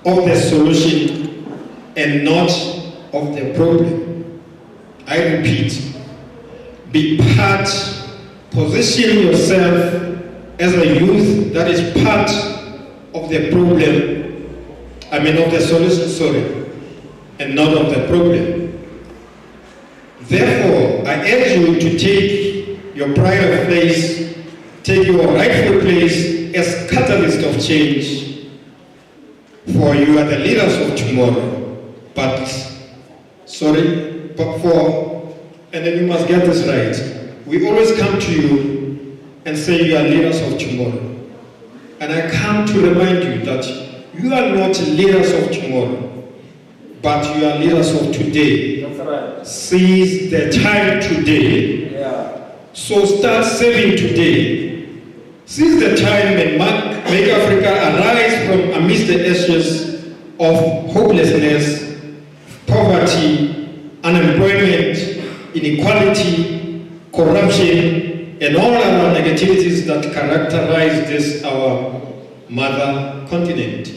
of the solution and not of the problem. I repeat, be part, position yourself as a youth that is part of the problem, of the solution, and not of the problem. Therefore, I urge you to take your pride of place, take your rightful place as catalyst of change, for you are the leaders of tomorrow. And then you must get this right. We always come to you and say you are leaders of tomorrow. And I come to remind you that you are not leaders of tomorrow, but you are leaders of today. That's right. Seize the time today. Yeah. So start saving today. Seize the time and make Africa arise from amidst the ashes of hopelessness, poverty, unemployment, inequality, corruption, and all our negativities that characterize this, our mother continent.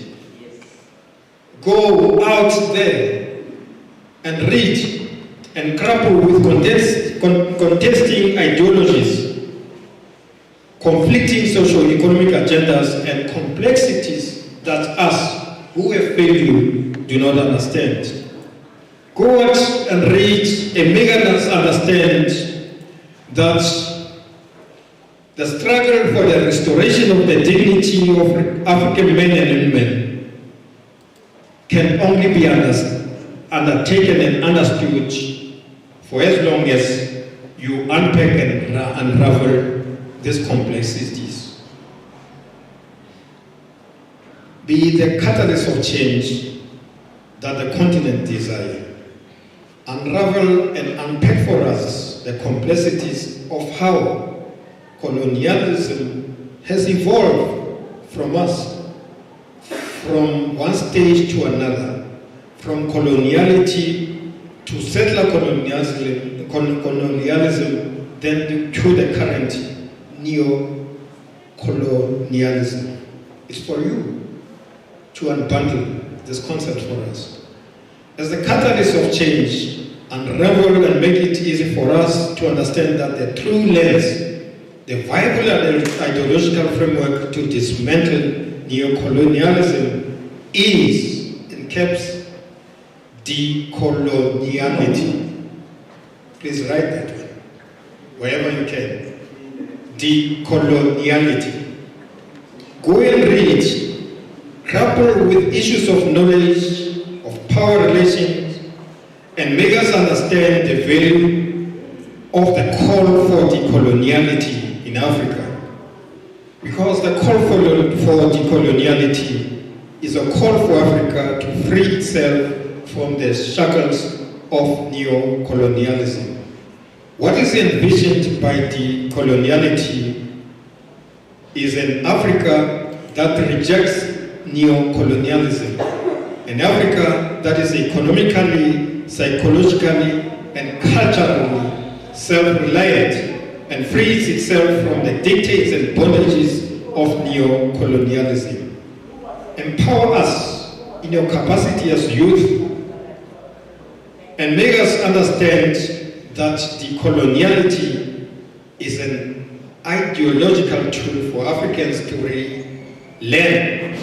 Go out there and read and grapple with contesting ideologies, conflicting socio-economic agendas, and complexities that us who have failed you do not understand. Go out and read and make us understand that the struggle for the restoration of the dignity of African men and women can only be undertaken and understood for as long as you unpack and unravel these complexities. Be the catalyst of change that the continent desires. Unravel and unpack for us the complexities of how colonialism has evolved from us, from one stage to another, from coloniality to settler colonialism, then to the current neo-colonialism. It's for you. to unbundle this concept for us. As the catalyst of change, unravel and make it easy for us to understand that the true lens, the viable and ideological framework to dismantle neocolonialism is, in caps, decoloniality. Please write that one, wherever you can. Decoloniality. Go and read, grapple with issues of knowledge, of power relations, and make us understand the value of the call for decoloniality in Africa. Because the call for decoloniality is a call for Africa to free itself from the shackles of neo-colonialism. What is envisioned by decoloniality is an Africa that rejects neo-colonialism, an Africa that is economically, psychologically, and culturally self-reliant and frees itself from the dictates and bondages of neo-colonialism. Empower us in your capacity as youth and make us understand that decoloniality is an ideological tool for Africans to learn.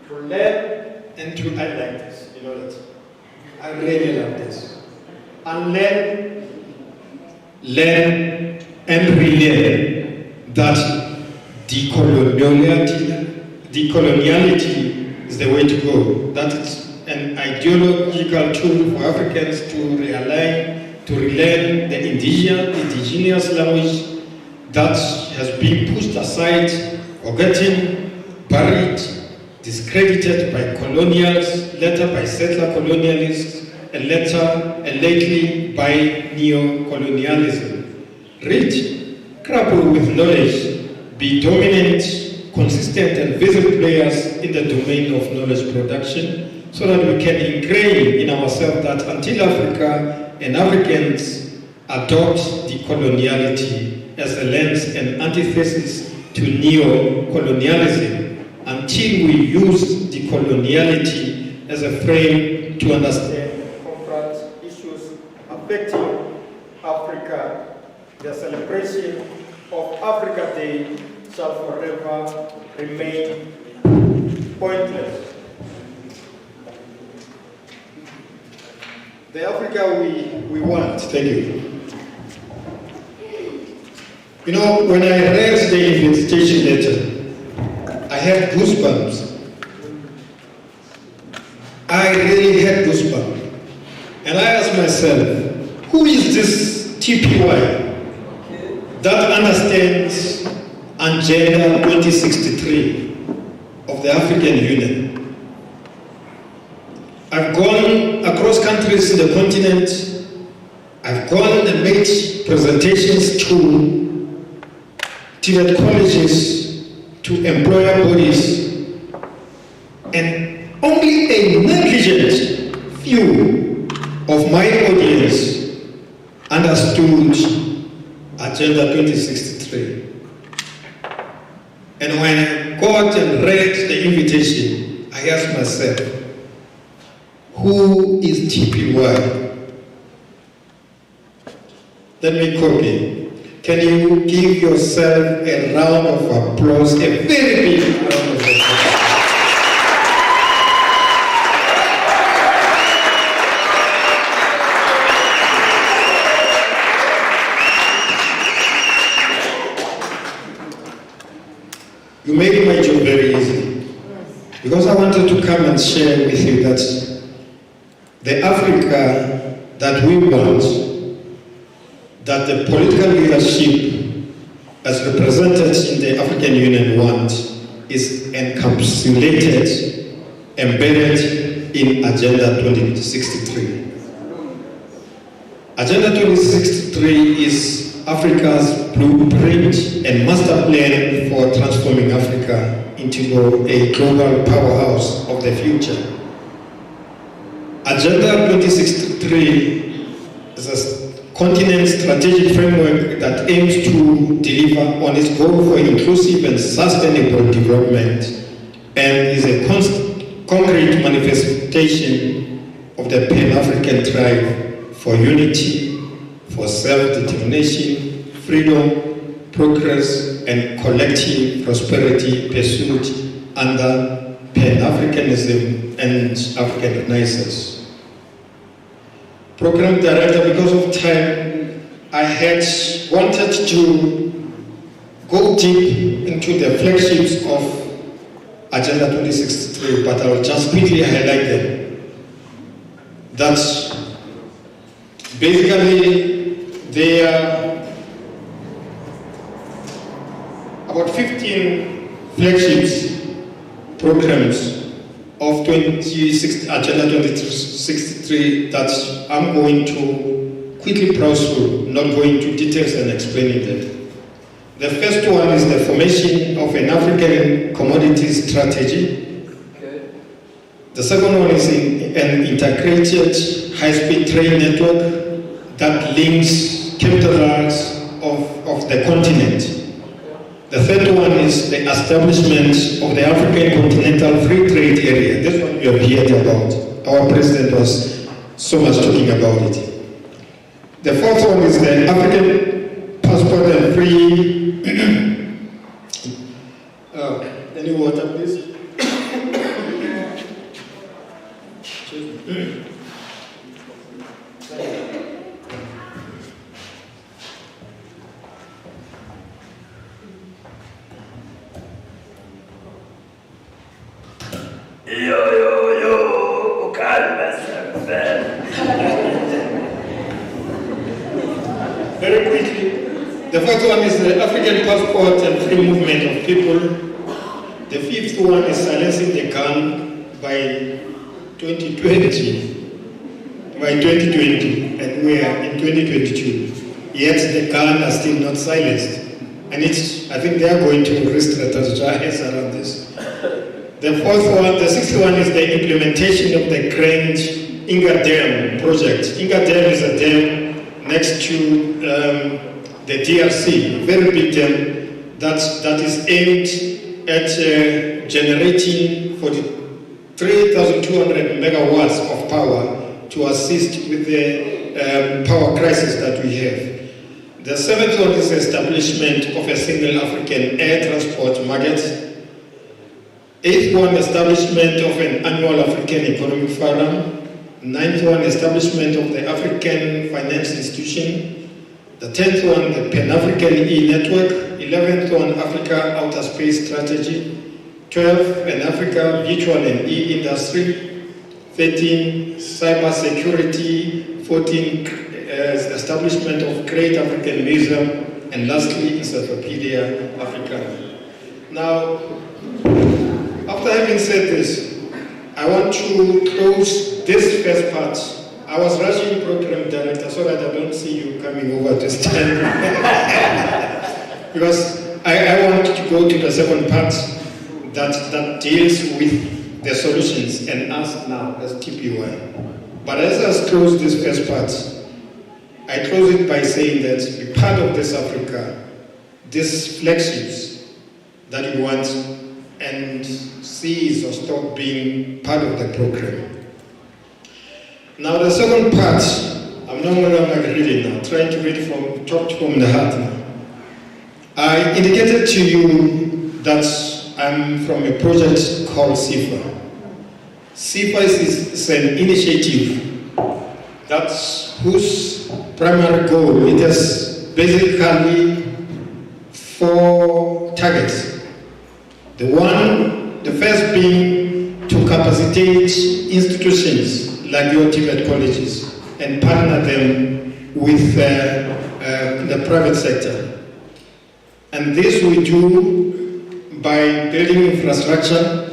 To learn and to, I like this, you know that. I really like this. Unlearn, learn, and relearn that decoloniality is the way to go. That it's an ideological tool for Africans to realign, to relearn the indigenous language that has been pushed aside, forgotten, buried, discredited by colonials, later by settler colonialists, and lately by neo-colonialism. Read, grapple with knowledge, be dominant, consistent and visible players in the domain of knowledge production so that we can ingrain in ourselves that until Africa and Africans adopt decoloniality as a lens and antithesis to neo-colonialism, until we use decoloniality as a frame to understand and confront issues affecting Africa, the celebration of Africa Day shall forever remain pointless. The Africa we want. Thank you. You know, when I read the invitation letter, I had goosebumps. I really had goosebumps. And I asked myself, who is this TPY that understands Agenda 2063 of the African Union? I've gone across countries in the continent. I've gone and made presentations to TVET colleges, to employer bodies, and only a negligent few of my audience understood Agenda 2063. And when I got and read the invitation, I asked myself, who is TPY? Let me copy. Can you give yourself a round of applause, a very big round of applause? You made my job very easy, because I wanted to come and share with you that the Africa that we want, that the political leadership as represented in the African Union want, is encapsulated, embedded in Agenda 2063. Agenda 2063 is Africa's blueprint and master plan for transforming Africa into a global powerhouse of the future. Agenda 2063 is a continent strategic framework that aims to deliver on its goal for inclusive and sustainable development and is a concrete manifestation of the Pan-African drive for unity, for self-determination, freedom, progress, and collective prosperity pursued under Pan-Africanism and African Renaissance. Program Director, because of time, I had wanted to go deep into the flagships of Agenda 2063, but I'll just quickly highlight them. That's basically there are about 15 flagships programs of Agenda 2063 that I'm going to quickly browse through, not going into details and explaining them. The first one is the formation of an African commodities strategy. Okay. The second one is an integrated high-speed train network that links capital areas of the continent. The third one is the establishment of the African Continental Free Trade Area. That's what you have heard about. Our president was so much talking about it. The fourth one is the African Passport and Free any water, please? Very quickly. The first one is the African Passport and Free Movement of People. The fifth one is silencing the gun by 2020. By 2020, and we are in 2022. Yet the gun are still not silenced. And I think they are going to re-strategize around this. The sixth one is the implementation of the Grand Inga Dam project. Inga Dam is a dam next to the DRC, very big dam that is aimed at generating 3,200 megawatts of power to assist with the power crisis that we have. The seventh one is the establishment of a single African air transport market. Eighth one, establishment of an annual African Economic Forum. Ninth one, establishment of the African Finance Institution. The 10th one, the Pan-African E-Network. 11th one, Africa Outer Space Strategy. 12th, an Africa Virtual and E-Industry. 13, Cyber Security. 14, establishment of Great African Museum. And lastly, Encyclopedia Africana. Now, after having said this, I want to close this first part. I was rushing program director so that I don't see you coming over to stand. Because I want to go to the second part that deals with the solutions and ask now as TP1. But as I close this first part, I close it by saying that be part of this Africa, these flagships that you want, and cease or stop being part of the program. Now the second part, I'm not going to read it now, trying to read from the heart now. I indicated to you that I'm from a project called CIFA. CIFA is an initiative whose primary goal, it has basically 4 targets. The first being to capacitate institutions like your Tibet colleges and partner them with the private sector. And this we do by building infrastructure,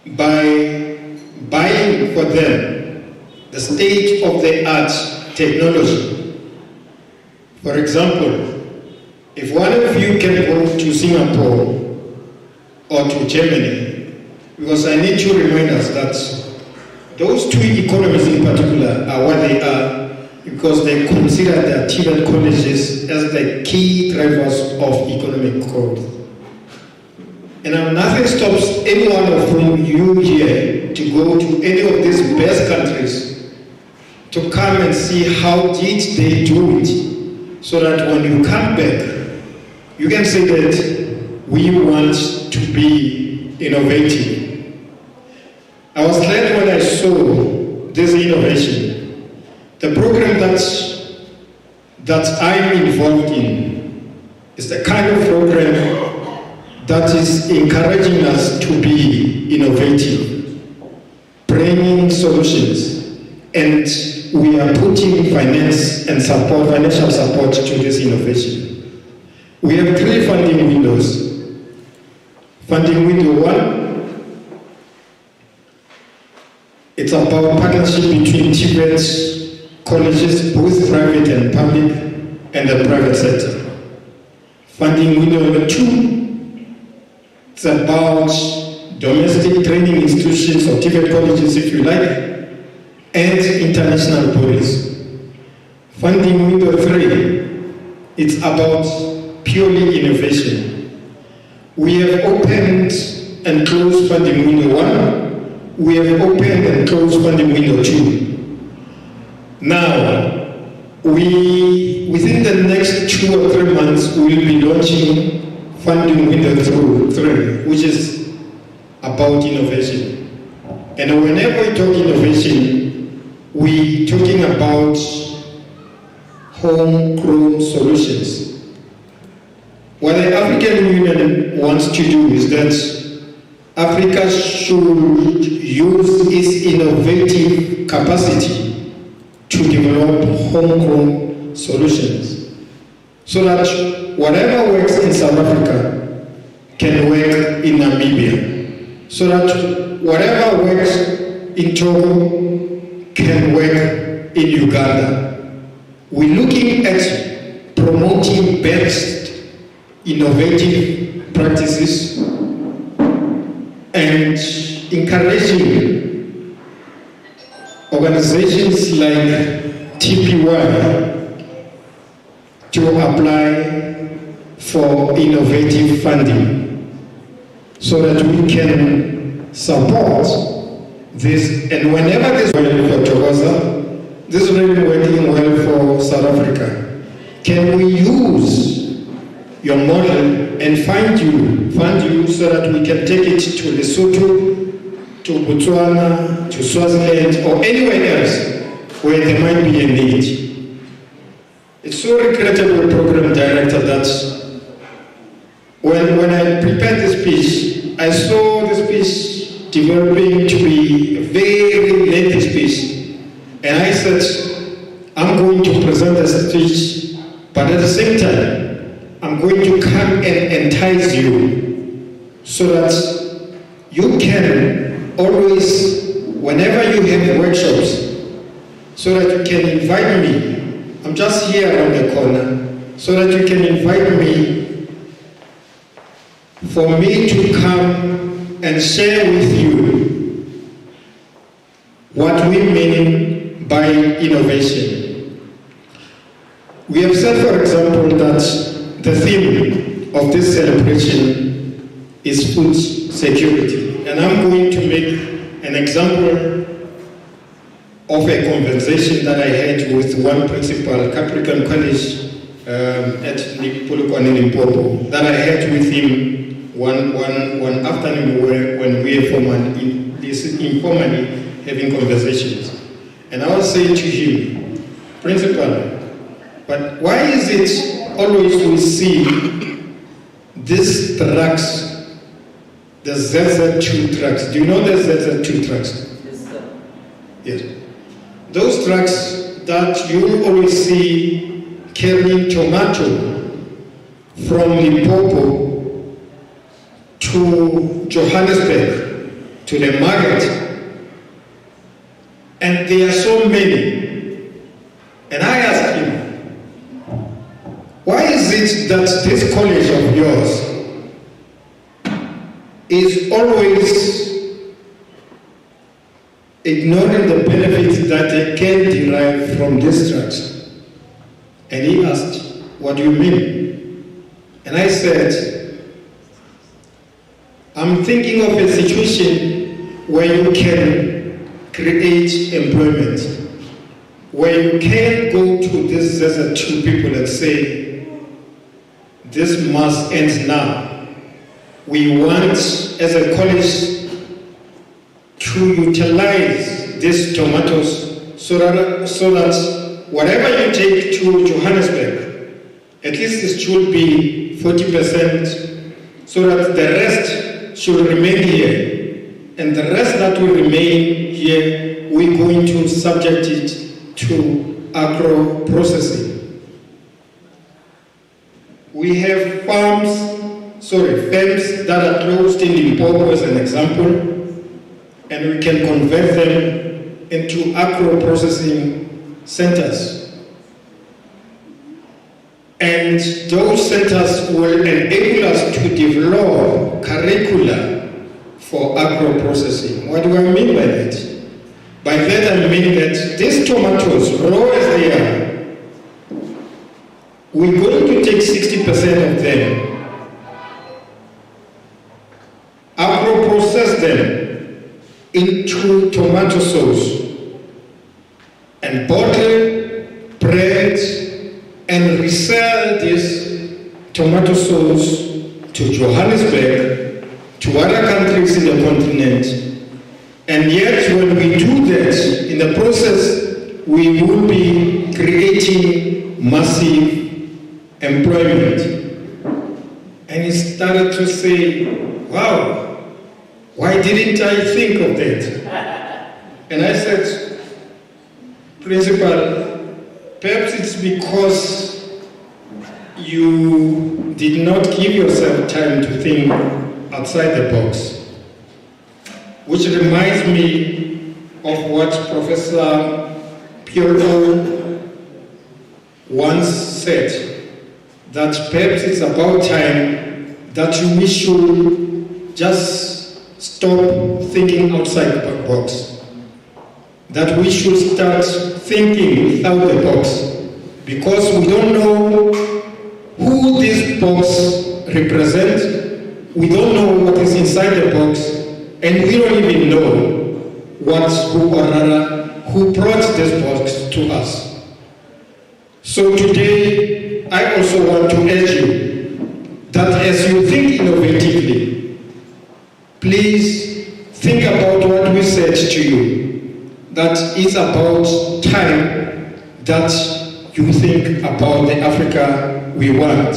by buying for them the state-of-the-art technology. For example, if one of you can go to Singapore or to Germany, because I need to remind us that those 2 economies in particular are what they are because they consider their Tibet colleges as the key drivers of economic growth. And now nothing stops any one of you here to go to any of these best countries to come and see how did they do it, so that when you come back, you can say that we want to be innovative. I was glad when I saw this innovation. The program that I'm involved in is the kind of program that is encouraging us to be innovative, bringing solutions, and we are putting financial support to this innovation. We have 3 funding windows. Funding window 1, it's about partnership between Tibet colleges, both private and public, and the private sector. Funding window number 2, it's about domestic training institutions or Tibet colleges, if you like, and international bodies. Funding window 3, it's about purely innovation. We have opened and closed funding window 1. We have opened and closed funding window 2. Now, within the next 2 or 3 months, we will be launching funding window 3, which is about innovation. And whenever we talk innovation, we're talking about homegrown solutions. What the African Union wants to do is that Africa should use its innovative capacity to develop homegrown solutions, so that whatever works in South Africa can work in Namibia, so that whatever works in Togo can work in Uganda. We're looking at promoting best innovative practices and encouraging organizations like TPY to apply for innovative funding so that we can support this. And whenever this is working for Thokoza, this is really working well for South Africa. Can we use your model and fund you so that we can take it to Lesotho, to Botswana, to Swaziland, or anywhere else where there might be a need? It's so regrettable, Program Director, that when I prepared this speech, I saw the speech developing to be a very lengthy speech. And I said, I'm going to present the speech, but at the same time, I'm going to come and entice you so that you can always, whenever you have workshops, so that you can invite me. I'm just here around the corner, so that you can invite me, for me to come and share with you what we mean by innovation. We have said, for example, that the theme of this celebration is food security. And I'm going to make an example of a conversation that I had with one principal, Capricorn College at Polokwane, Limpopo, that I had with him one afternoon when we were informally having conversations. And I was saying to him, Principal, but why is it always we see these trucks, the ZZ2 trucks? Do you know the ZZ2 trucks? Yes, sir. Yes. Those trucks that you always see carrying tomato from Limpopo to Johannesburg, to the market. And there are so many. And I asked him, why is it that this college of yours is always ignoring the benefits that they can derive from these drugs? And he asked, what do you mean? And I said, I'm thinking of a situation where you can create employment, where you can go to this desert to people and say, this must end now. We want, as a college, to utilize these tomatoes so that whatever you take to Johannesburg, at least it should be 40%, so that the rest should remain here. And the rest that will remain here, we're going to subject it to agro-processing. We have firms that are closed in Limpopo as an example, and we can convert them into agro-processing centers. And those centers will enable us to develop curricula for agro-processing. What do I mean by that? By that I mean that these tomatoes, raw as they are, we're going to take 60% of them, agro-process them into tomato sauce, and bottle, brand, and resell this tomato sauce to Johannesburg, to other countries in the continent. And yet when we do that, in the process, we will be creating massive employment. And he started to say, wow, why didn't I think of that? And I said, Principal, perhaps it's because you did not give yourself time to think outside the box. Which reminds me of what Professor Piero once said, that perhaps it's about time that we should just stop thinking outside the box. That we should start thinking without the box, because we don't know who this box represents, we don't know what is inside the box, and we don't even know who brought this box to us. So today, I also want to urge you that as you think innovatively, please think about what we said to you. That it's about time that you think about the Africa we want.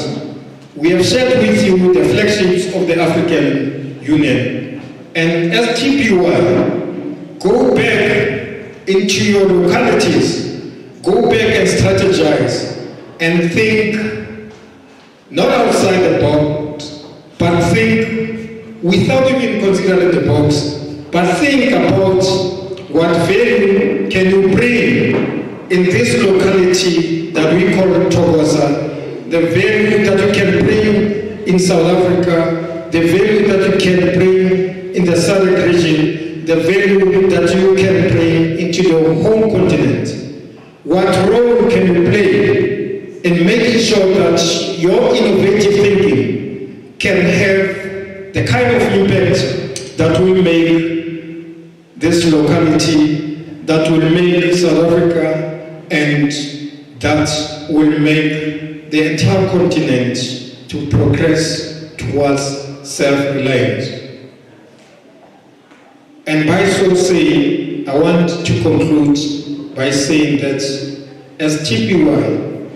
We have shared with you the flagships of the African Union. And as TPY, go back into your localities, go back and strategize, and think not outside the box, but think without even considering the box, but think about what value can you bring in this locality that we call Thokoza, the value that you can bring in South Africa, the value that you can bring in the southern region, the value that you can bring into your home continent. What role can you play in making sure that your innovative thinking can have the kind of impact that will make this locality, that will make South Africa, and that will make the entire continent to progress towards self-reliance. And by so saying, I want to conclude by saying that as TPY,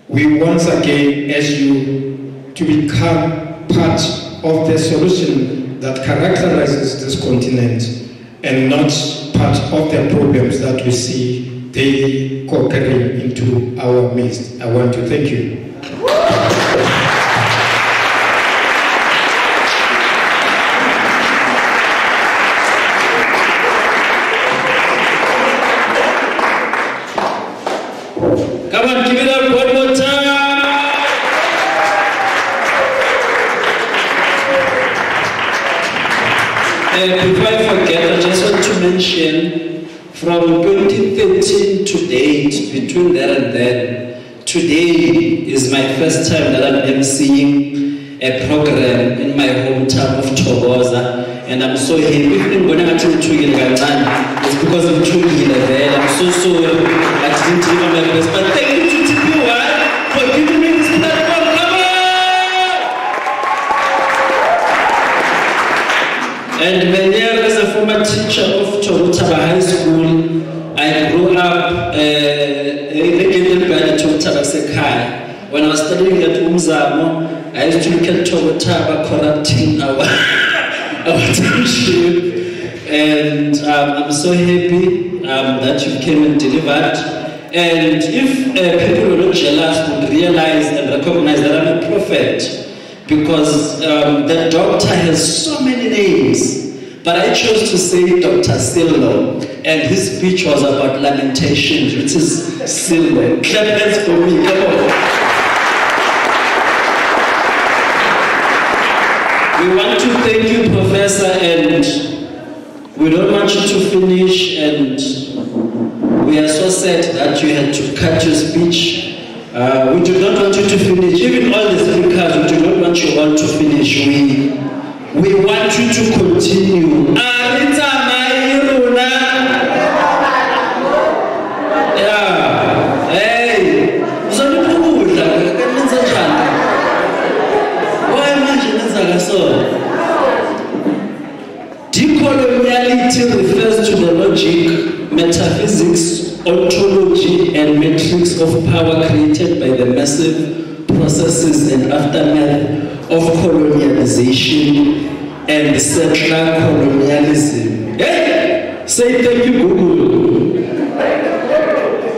we once again urge you to become part of the solution that characterizes this continent, and not part of the problems that we see daily occurring into our midst. I want to thank you. Come on, give it up one more time. Before I forget, I just want to mention from 2013 to date, between there and then, today is my first time that I'm emceeing a program in my hometown of Thokoza, and I'm so happy. If you want to it's because of Chugile. I'm so sorry I didn't deliver my best, but thank you to TPY for giving me this platform. Come on! And when I was a former teacher of Thokoza High School, I grew up when I was studying at Umzamo, I used to look at Thokoza corrupting our township, and I'm so happy that you came and delivered. And if people were not jealous, would realize and recognize that I'm a prophet, because the doctor has so many names. But I chose to say Dr. Sillo, and his speech was about lamentations, which is Sillo. Clap hands for me, come on. We want to thank you, Professor, and we don't want you to finish, and we are so sad that you had to cut your speech. We do not want you to finish. Even all the speakers, we do not want you all to finish. We want you to continue. Hey, decoloniality refers to the logic, metaphysics, ontology, and matrix of power created by the massive processes and aftermath of colonialization and settler colonialism. Hey! Say thank you, Google.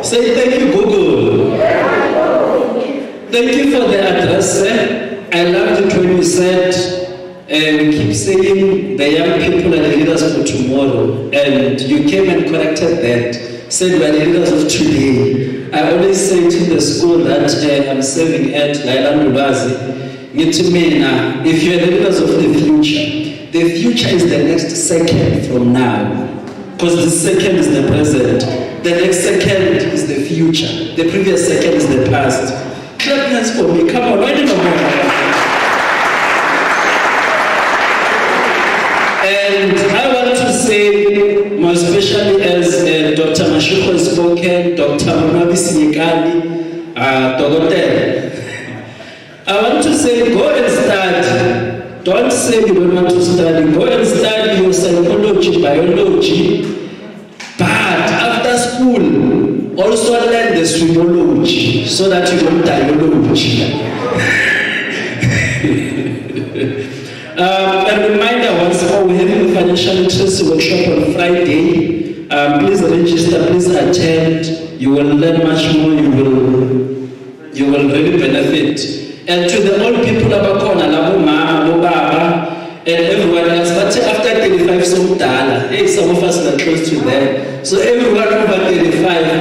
Say thank you, Google. Thank you for the address. I loved it when you said, we keep saying the young people are the leaders for tomorrow, and you came and corrected that, said we are the leaders of today. I always say to the school that I'm serving at Lailand Ulazi, if you are the leaders of the future is the next second from now. Because the second is the present, the next second is the future, the previous second is the past. Clap hands for me, come on, why do you know? And I want to say, more especially as Dr. Mashiko has spoken, Dr. Munabi Sinikali, Dr. I want to say, go and study. Don't say you don't want to study. Go and study your psychology, biology. But after school, also learn the swimology so that you don't diology. A reminder once more, we're having a financial literacy workshop on Friday. Please register, please attend. You will learn much more. You will really benefit. And to the old people about Kona, Labu Mama, Baba, and everyone else, but after 35, so dala. Hey, some of us are close to them. So everyone over 35, and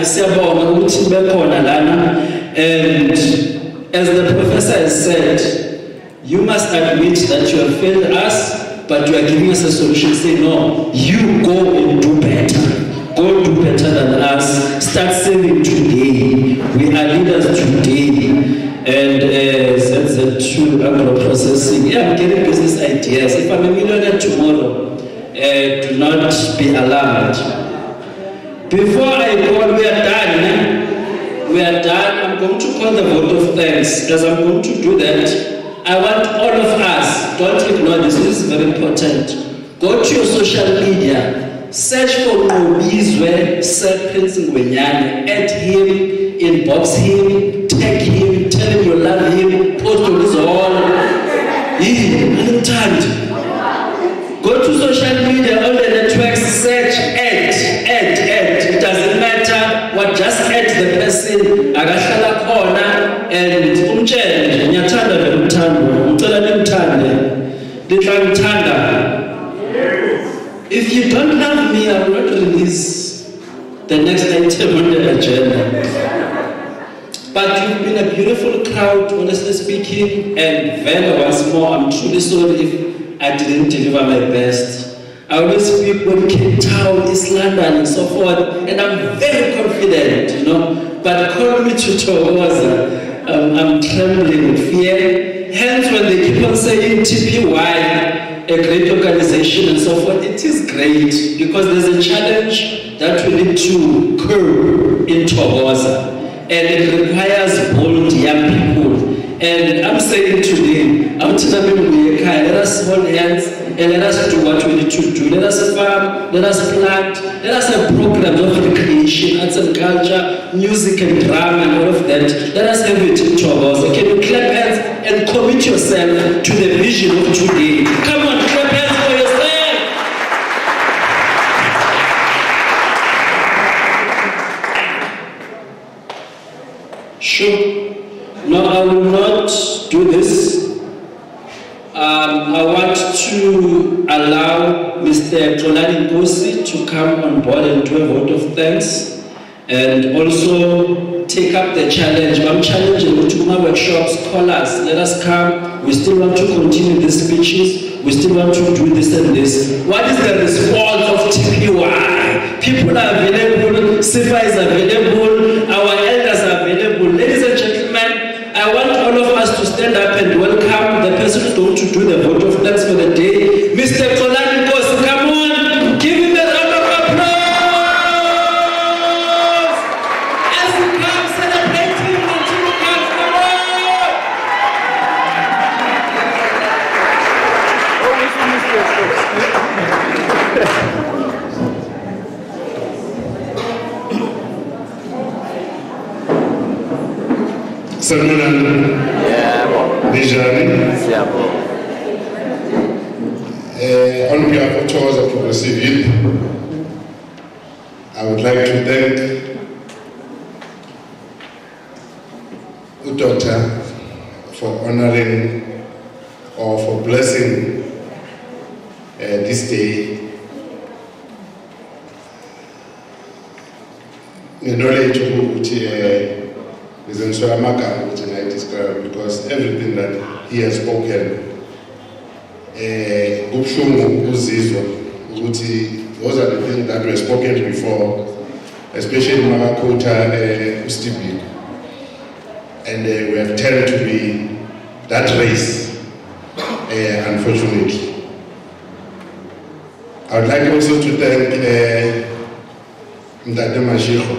as the professor has said, you must admit that you have failed us, but you are giving us a solution. Say, no, you go and do better. Go do better than us. Start saving today. We are leaders today. And Z2 agro-processing. Yeah, I'm getting business ideas. If I'm a millionaire tomorrow, do not be alarmed. Before I call, we are done. We are done. I'm going to call the vote of thanks. As I'm going to do that, I want all of us, don't ignore this, this is very important. Go to your social media, search for Nobizwe, Sir Prince Ngwenyane, add him, inbox him, tag him, tell him you love him, post on his wall. Go to social media, all the networks, search, add. It doesn't matter what, just add the person, Agashala Kona, and Umchen, Nyatanda Velutando, Umtala Velutande, Little Tanda. If you don't love me, I will not release the next item on the agenda. But you've been a beautiful crowd, honestly speaking, and Vela, once more, I'm truly sorry if I didn't deliver my best. I always speak when Cape Town, East London, and so forth, and I'm very confident, But call me to Thokoza. I'm trembling with fear. hence when they keep on saying TPY, a great organization and so forth, it is great because there's a challenge that we need to curb in Thokoza, and it requires bold young people. And I'm saying today, I'm telling you, let us hold hands and let us do what we need to do. Let us farm, let us plant, let us have programs of recreation, arts and culture, music and drama and all of that. Let us have it in Thokoza. Can you clap hands and commit yourself to the vision of today? Come on, clap hands for yourself. Sure. No, I will not do this. I want to allow Mr. Tolani Nkosi to come on board and do a vote of thanks and also take up the challenge. I'm challenging to my workshops, call us, let us come. We still want to continue these speeches. We still want to do this and this. What is the response of TPY? People are available, SIFA is available, our elders are available. Ladies and gentlemen, I want all of us to stand up and welcome the person who's going to do the vote of thanks for the day, Mr. Thokoza. Come on, give him a round of applause as he comes celebrating the two comes. Come on. Sanibonani. Yebo. Ninjani? Siyabonga. On behalf of Thokoza Progressive Youth, I would like to thank Dr. for honoring or for blessing this day. The knowledge of is in Suramaka, which I describe, because everything that he has spoken, those are the things that were spoken before, especially Makakota Ustibi. And we have tended to be that race, unfortunately. I would like also to thank Mdade Mashiko.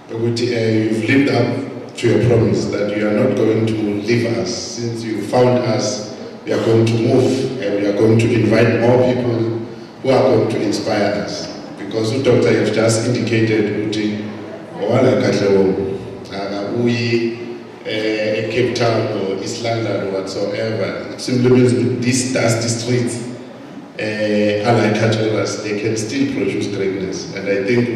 You've lived up to your promise that you are not going to leave us. Since you found us, we are going to move and we are going to invite more people who are going to inspire us. Because the doctor have just indicated Cape Town or East London or whatsoever, it simply means with these dusty streets, unlike others, they can still produce greatness. And I think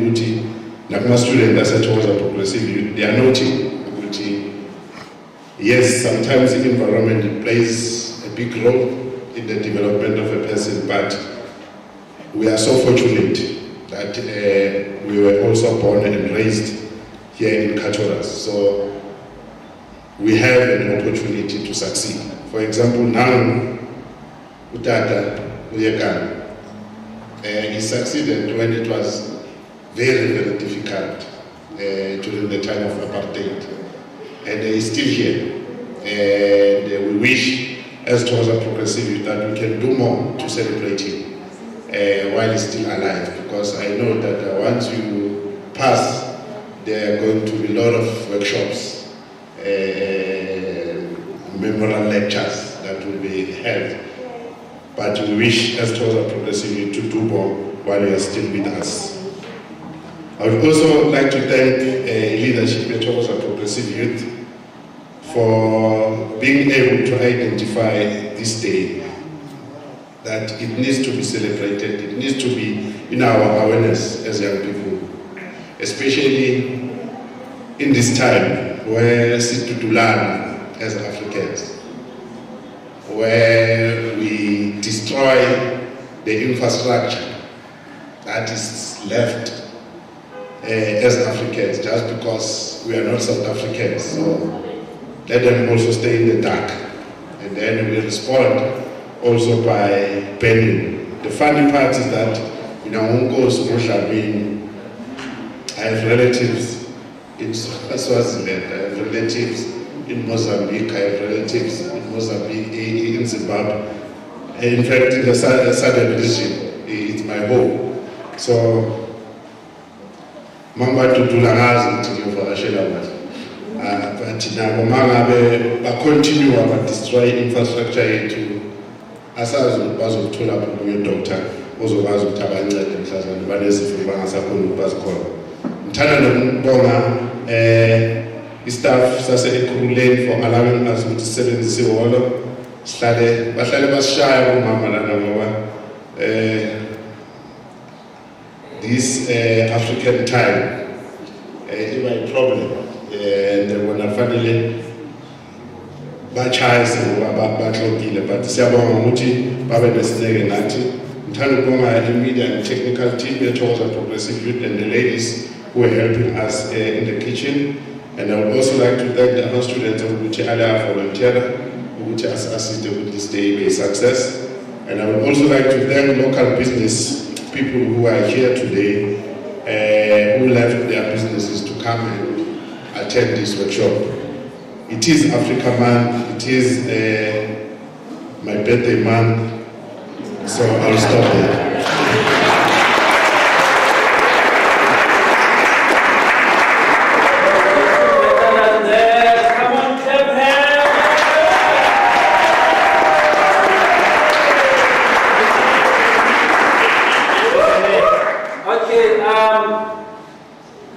Nakuma students as a Thokoza Progressive Youth, they are noting yes, sometimes the environment plays a big role in the development of a person, but we are so fortunate that we were also born and raised here in Katoras. So we have an opportunity to succeed. For example, now, Utata Uyegan, he succeeded when it was very, very difficult during the time of apartheid. And he's still here. And we wish, as Thokoza Progressive Youth, that we can do more to celebrate him while he's still alive. Because I know that once you pass, there are going to be a lot of workshops, memorial lectures that will be held. But we wish, as Thokoza Progressive Youth, to do more while you are still with us. I would also like to thank leadership at Thokoza Progressive Youth for being able to identify this day, that it needs to be celebrated, it needs to be in our awareness as young people, especially in this time where Situdulana as Africans, where we destroy the infrastructure that is left as Africans, just because we are not South Africans. So let them also stay in the dark. And then we respond also by banning. The funny part is that in Aungos, I have relatives in Swaziland, I have relatives in Mozambique. I have relatives in Mozambique, in Zimbabwe. In fact, in the southern region, it's my home. So, Mama Tutulangazi to you for Ashela. But now, Mama, continue to destroy infrastructure to asazi ukwazi ukuthola umuntu doctor ozokwazi ukuthi abancede mhlazana balezifo bangasakhona ukubazikhona. Ngithanda nokubonga istaff sase-Ekhululeni for allowing us ukuthi sisebenzise ihholo bahlale basishaya omama lana ngoba this African time iba i-problem and wona fanele bachayise ngoba baxokile, but siyabonga ukuthi babe nesineke nathi. Ngithanda ukubonga i-media and technical team ye-Thokoza Progressive Youth and the ladies who are helping us in the kitchen. And I would also like to thank the other students who are volunteer which has assisted with this day a success. And I would also like to thank local business people who are here today, who left their businesses to come and attend this workshop. It is Africa Month, it is my birthday month, so I'll stop there.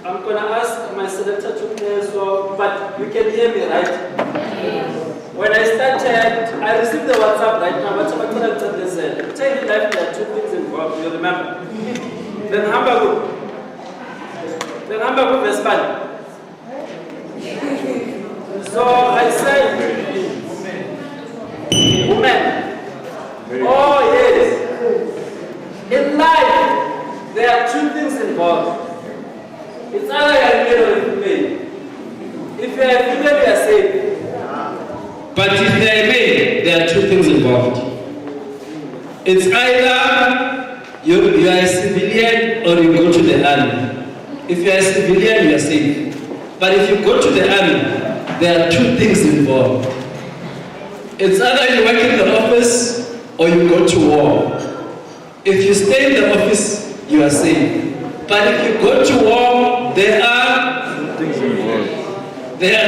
I'm going to ask my selector to play as well, but you can hear me, right? When I started, I received the WhatsApp right now. What's about to tell you that there are two things involved, you remember? Then Hamburg Vespan. So I said, women. Oh yes. In life, there are two things involved. It's either you are male or female. If you are female, you are safe. But if they are male, there are two things involved. It's either you are a civilian or you go to the army. If you are a civilian, you are safe. But if you go to the army, there are two things involved. It's either you work in the office or you go to war. If you stay in the office, you are safe. But if you go to war, there are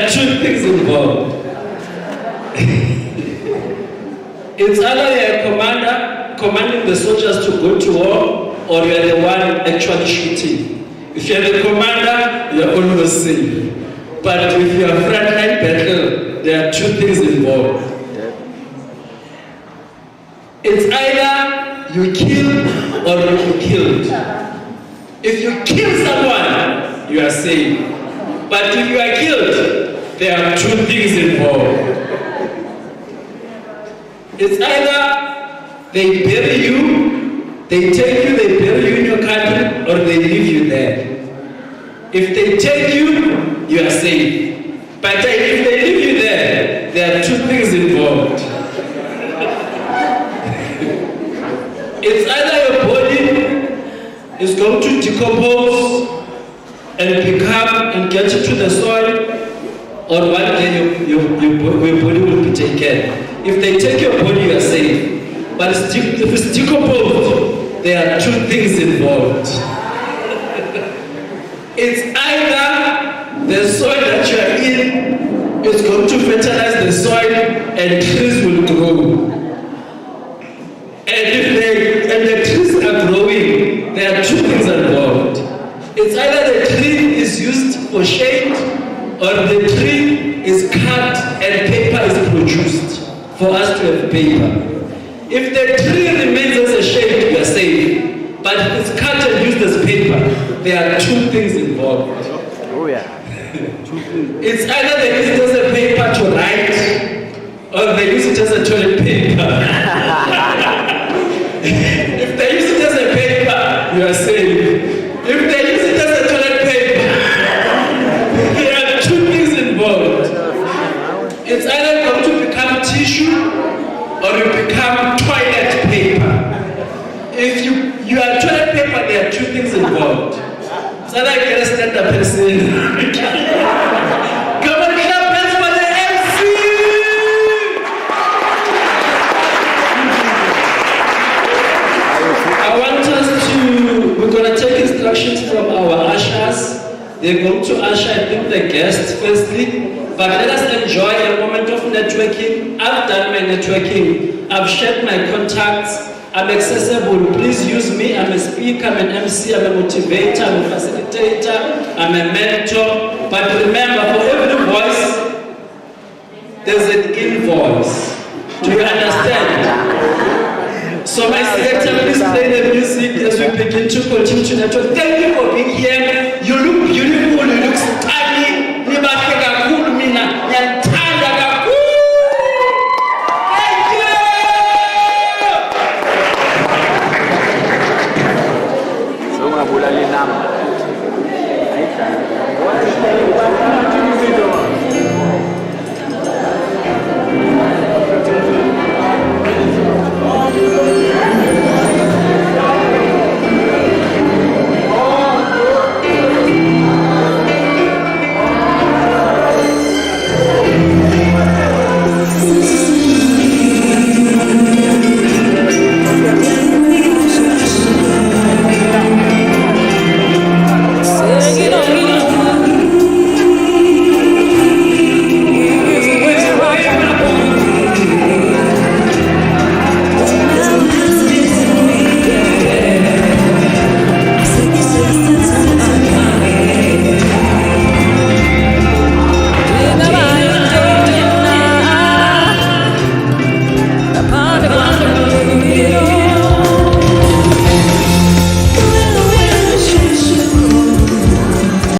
two things involved. It's either you are a commander commanding the soldiers to go to war, or you are the one actually shooting. If you are the commander, you are always safe. But if you are frontline battle, there are two things involved. It's either you kill or you are killed. If you kill someone, you are safe. But if you are killed, there are two things involved. It's either they bury you, they take you, they bury you in your country, or they leave you there. If they take you, you are safe. But if they leave you there are two things involved. It's either your body is going to decompose and become and get into the soil, or one day your body will be taken. If they take your body, you are safe. But if it's decomposed, there are two things involved. It's either the soil that you are in is going to fertilize the soil and trees will grow. And the trees are growing, there are two things involved. It's either the tree is used for shade, or the tree is cut and paper is produced for us to have paper. If the tree remains as a shade, you are safe. But if it's cut and used as paper, there are two things involved. Oh yeah. It's either they use it as a paper to write, or they use it as a toilet paper. If they use it as a paper, you are safe. If they use it as a toilet paper, there are two things involved. It's either going to become tissue or you become toilet paper. If you are toilet paper, there are two things involved. So I get a stand-up person. Come on, clap hands for the MC! to usher, I think, the guests firstly. But let us enjoy a moment of networking. I've done my networking. I've shared my contacts. I'm accessible. Please use me. I'm a speaker, I'm an MC, I'm a motivator, I'm a facilitator, I'm a mentor. But remember, for every voice, there's an invoice. Do you understand? So my selector, please play the music as we begin to continue to network.